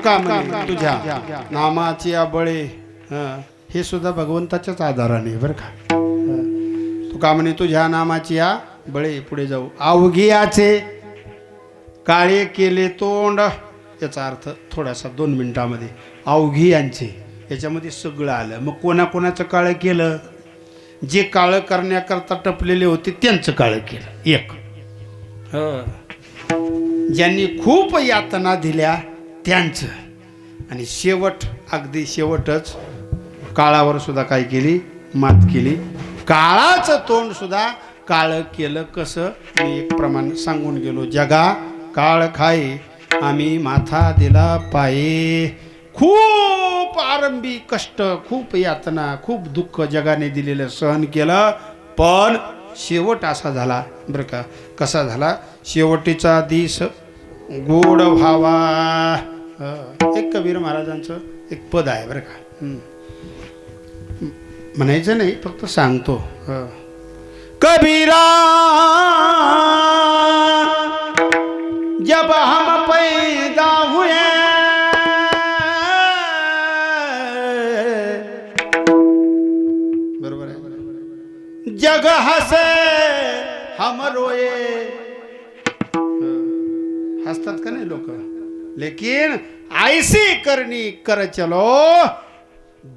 तुका म्हणे तुझ्या नामाची बळे हे सुद्धा भगवंताच्याच आधाराने बरं का. तुका म्हणे तुझ्या नामाची बळे. पुढे जाऊ. अवघियाचे काळे केले तोंड. याचा अर्थ थोडासा 2 मिनिटामध्ये. अवघियांचे याच्यामध्ये सगळं आलं. मग कोणाकोणाचं काळं केलं? जे काळं करण्याकरता टपलेले होते त्यांचं काळं केलं. एक ज्यांनी खूप यातना दिल्या त्यांचं. आणि शेवट अगदी शेवटच काळावर सुद्धा काय केली? मात केली. काळाचं तोंड सुद्धा काळं केलं. कसं? मी एक प्रमाण सांगून गेलो. जगा काळ खाये आम्ही माथा दिला पाये. खूप आरंभी कष्ट, खूप यातना, खूप दुःख जगाने दिलेलं सहन केलं. पण शेवट असा झाला बरं का. कसा झाला? शेवटीचा दिस गोड व्हावा. एक कबीर महाराजांचं एक पद आहे बरं का. म्हणायचं नाही, फक्त सांगतो. कबीरा जब हम पैदा हुए बरोबर आहे. जग हसे हम रोए. हसतात का नाही लोक? लेकिन ऐसी करनी कर चलो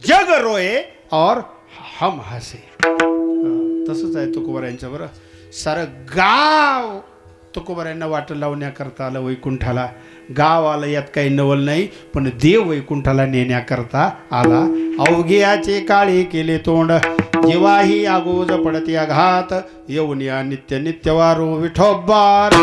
जग रोए और हम हसे. तसंच आहे तुकोबारायांचं. बरं सारं गाव तुकोबारायांना वाट लावण्याकरता आलं वैकुंठाला. गाव आलं यात काही नवल नाही, पण देव वैकुंठाला नेण्याकरता आला. अवघियाचे काळे केले तोंड जेव्हाही आगोज पडते आघात. येऊन या नित्य नित्यवारो विठोबार.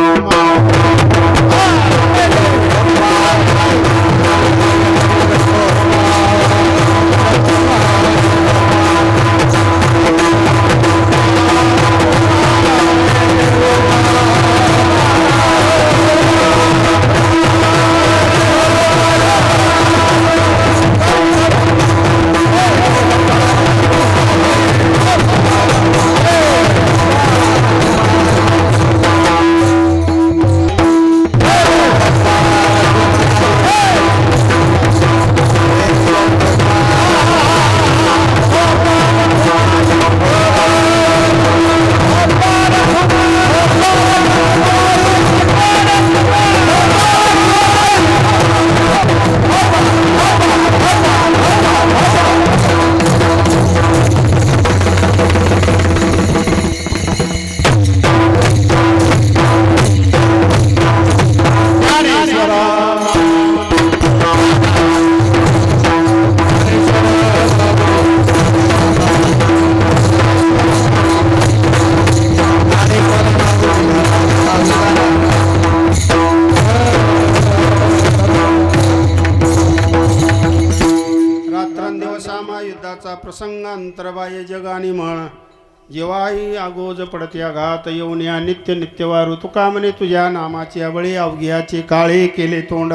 प्रसंगांतरबाह्य जगानी म्हण जेव्हाही आगोज पडत्या घात. येऊन या नित्य नित्यवारू. तुका म्हणे तुझ्या नामाची बळे अवघियाचे काळे केले तोंड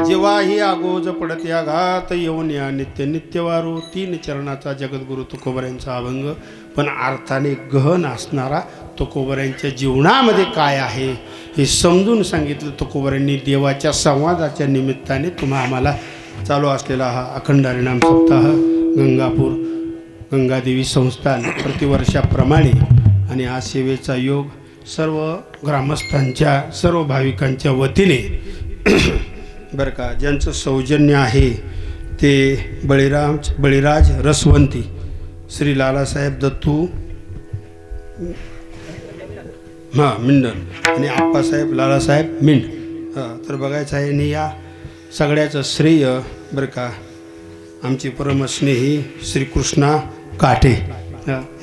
जेव्हाही आगोज पडत्या घात. येऊन या नित्य नित्यवारू. 3 चरणाचा जगद्गुरु तुकोबारायांचा अभंग, पण अर्थाने गहन असणारा. तुकोबारायांच्या जीवनामध्ये काय आहे हे समजून सांगितलं तुकोबारायांनी. देवाच्या संवादाच्या निमित्ताने तुम्हा आम्हाला चालू असलेला हा अखंड हरिनाम सप्ताह गंगापूर गंगादेवी संस्थान प्रतिवर्षाप्रमाणे आणि आज सेवेचा योग सर्व ग्रामस्थांच्या सर्व भाविकांच्या वतीने बरं का. ज्यांचं सौजन्य आहे ते बळीराज रसवंती, श्री लालासाहेब दत्तू मिंडन आणि आप्पासाहेब लालासाहेब मिंड. तर बघायचं आहे. आणि या सगळ्याचं श्रेय बरं का आमची परमस्नेही श्रीकृष्णा काठे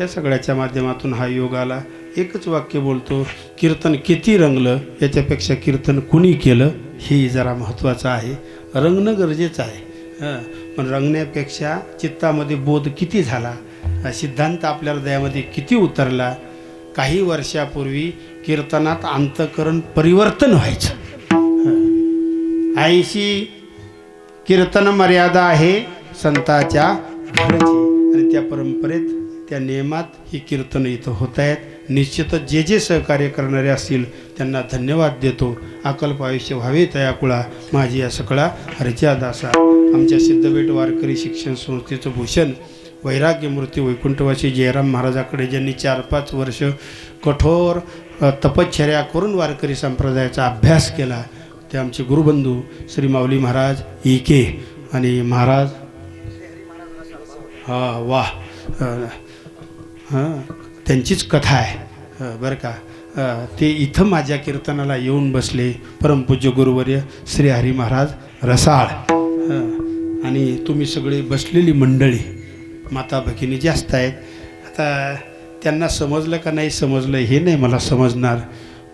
या सगळ्याच्या माध्यमातून हा योग आला. एकच वाक्य बोलतो, कीर्तन किती रंगलं याच्यापेक्षा कीर्तन कुणी केलं हे जरा महत्त्वाचं आहे. रंगणं गरजेचं आहे, पण रंगण्यापेक्षा चित्तामध्ये बोध किती झाला, सिद्धांत आपल्या हृदयामध्ये किती उतरला. काही वर्षापूर्वी कीर्तनात अंतःकरण परिवर्तन व्हायचं. ऐशी कीर्तन मर्यादा आहे संताच्या घरची आणि त्या परंपरेत त्या नियमात ही कीर्तन इथं होत आहेत. निश्चितच जे जे सहकार्य करणारे असतील त्यांना धन्यवाद देतो. अकल्प आयुष्य व्हावे तया कुळा माझी या सकळा हरच्या दासा. आमच्या सिद्धवेट वारकरी शिक्षण संस्थेचं भूषण वैराग्य मूर्ती वैकुंठवासी जयराम महाराजाकडे ज्यांनी 4-5 वर्ष कठोर तपश्चर्या करून वारकरी संप्रदायाचा अभ्यास केला ते आमचे गुरुबंधू श्री माऊली महाराज इके आणि महाराज हां वा हां त्यांचीच कथा आहे बरं का. ते इथं माझ्या कीर्तनाला येऊन बसले परमपूज्य गुरुवर्य श्री हरी महाराज रसाळ. आणि तुम्ही सगळे बसलेली मंडळी माता भगिनी जास्त आहेत. आता त्यांना समजलं का नाही समजलं हे नाही मला समजणार,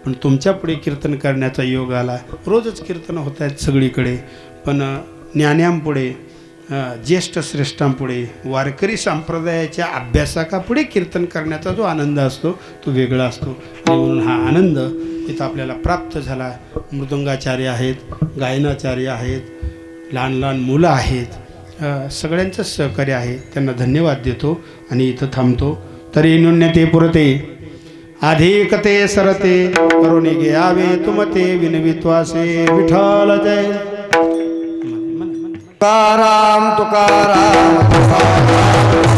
पण तुमच्या पुढे कीर्तन करण्याचा योग आला. रोजच कीर्तन होत आहेत सगळीकडे, पण ज्ञान्यांपुढे ज्येष्ठ श्रेष्ठांपुढे वारकरी संप्रदायाच्या अभ्यासकापुढे कीर्तन करण्याचा जो आनंद असतो तो वेगळा असतो. आणि म्हणून हा आनंद इथं आपल्याला प्राप्त झाला. मृदंगाचार्य आहेत, गायनाचार्य आहेत, लहान लहान मुलं आहेत, सगळ्यांचंच सहकार्य आहे. त्यांना धन्यवाद देतो आणि इथं थांबतो. तरी न्यून्यते पुरते अधिकते सरते करुणी घ्यावे तुमते विनवित्वासे विठ्ठल जय. तुकाराम तुकाराम तुकाराम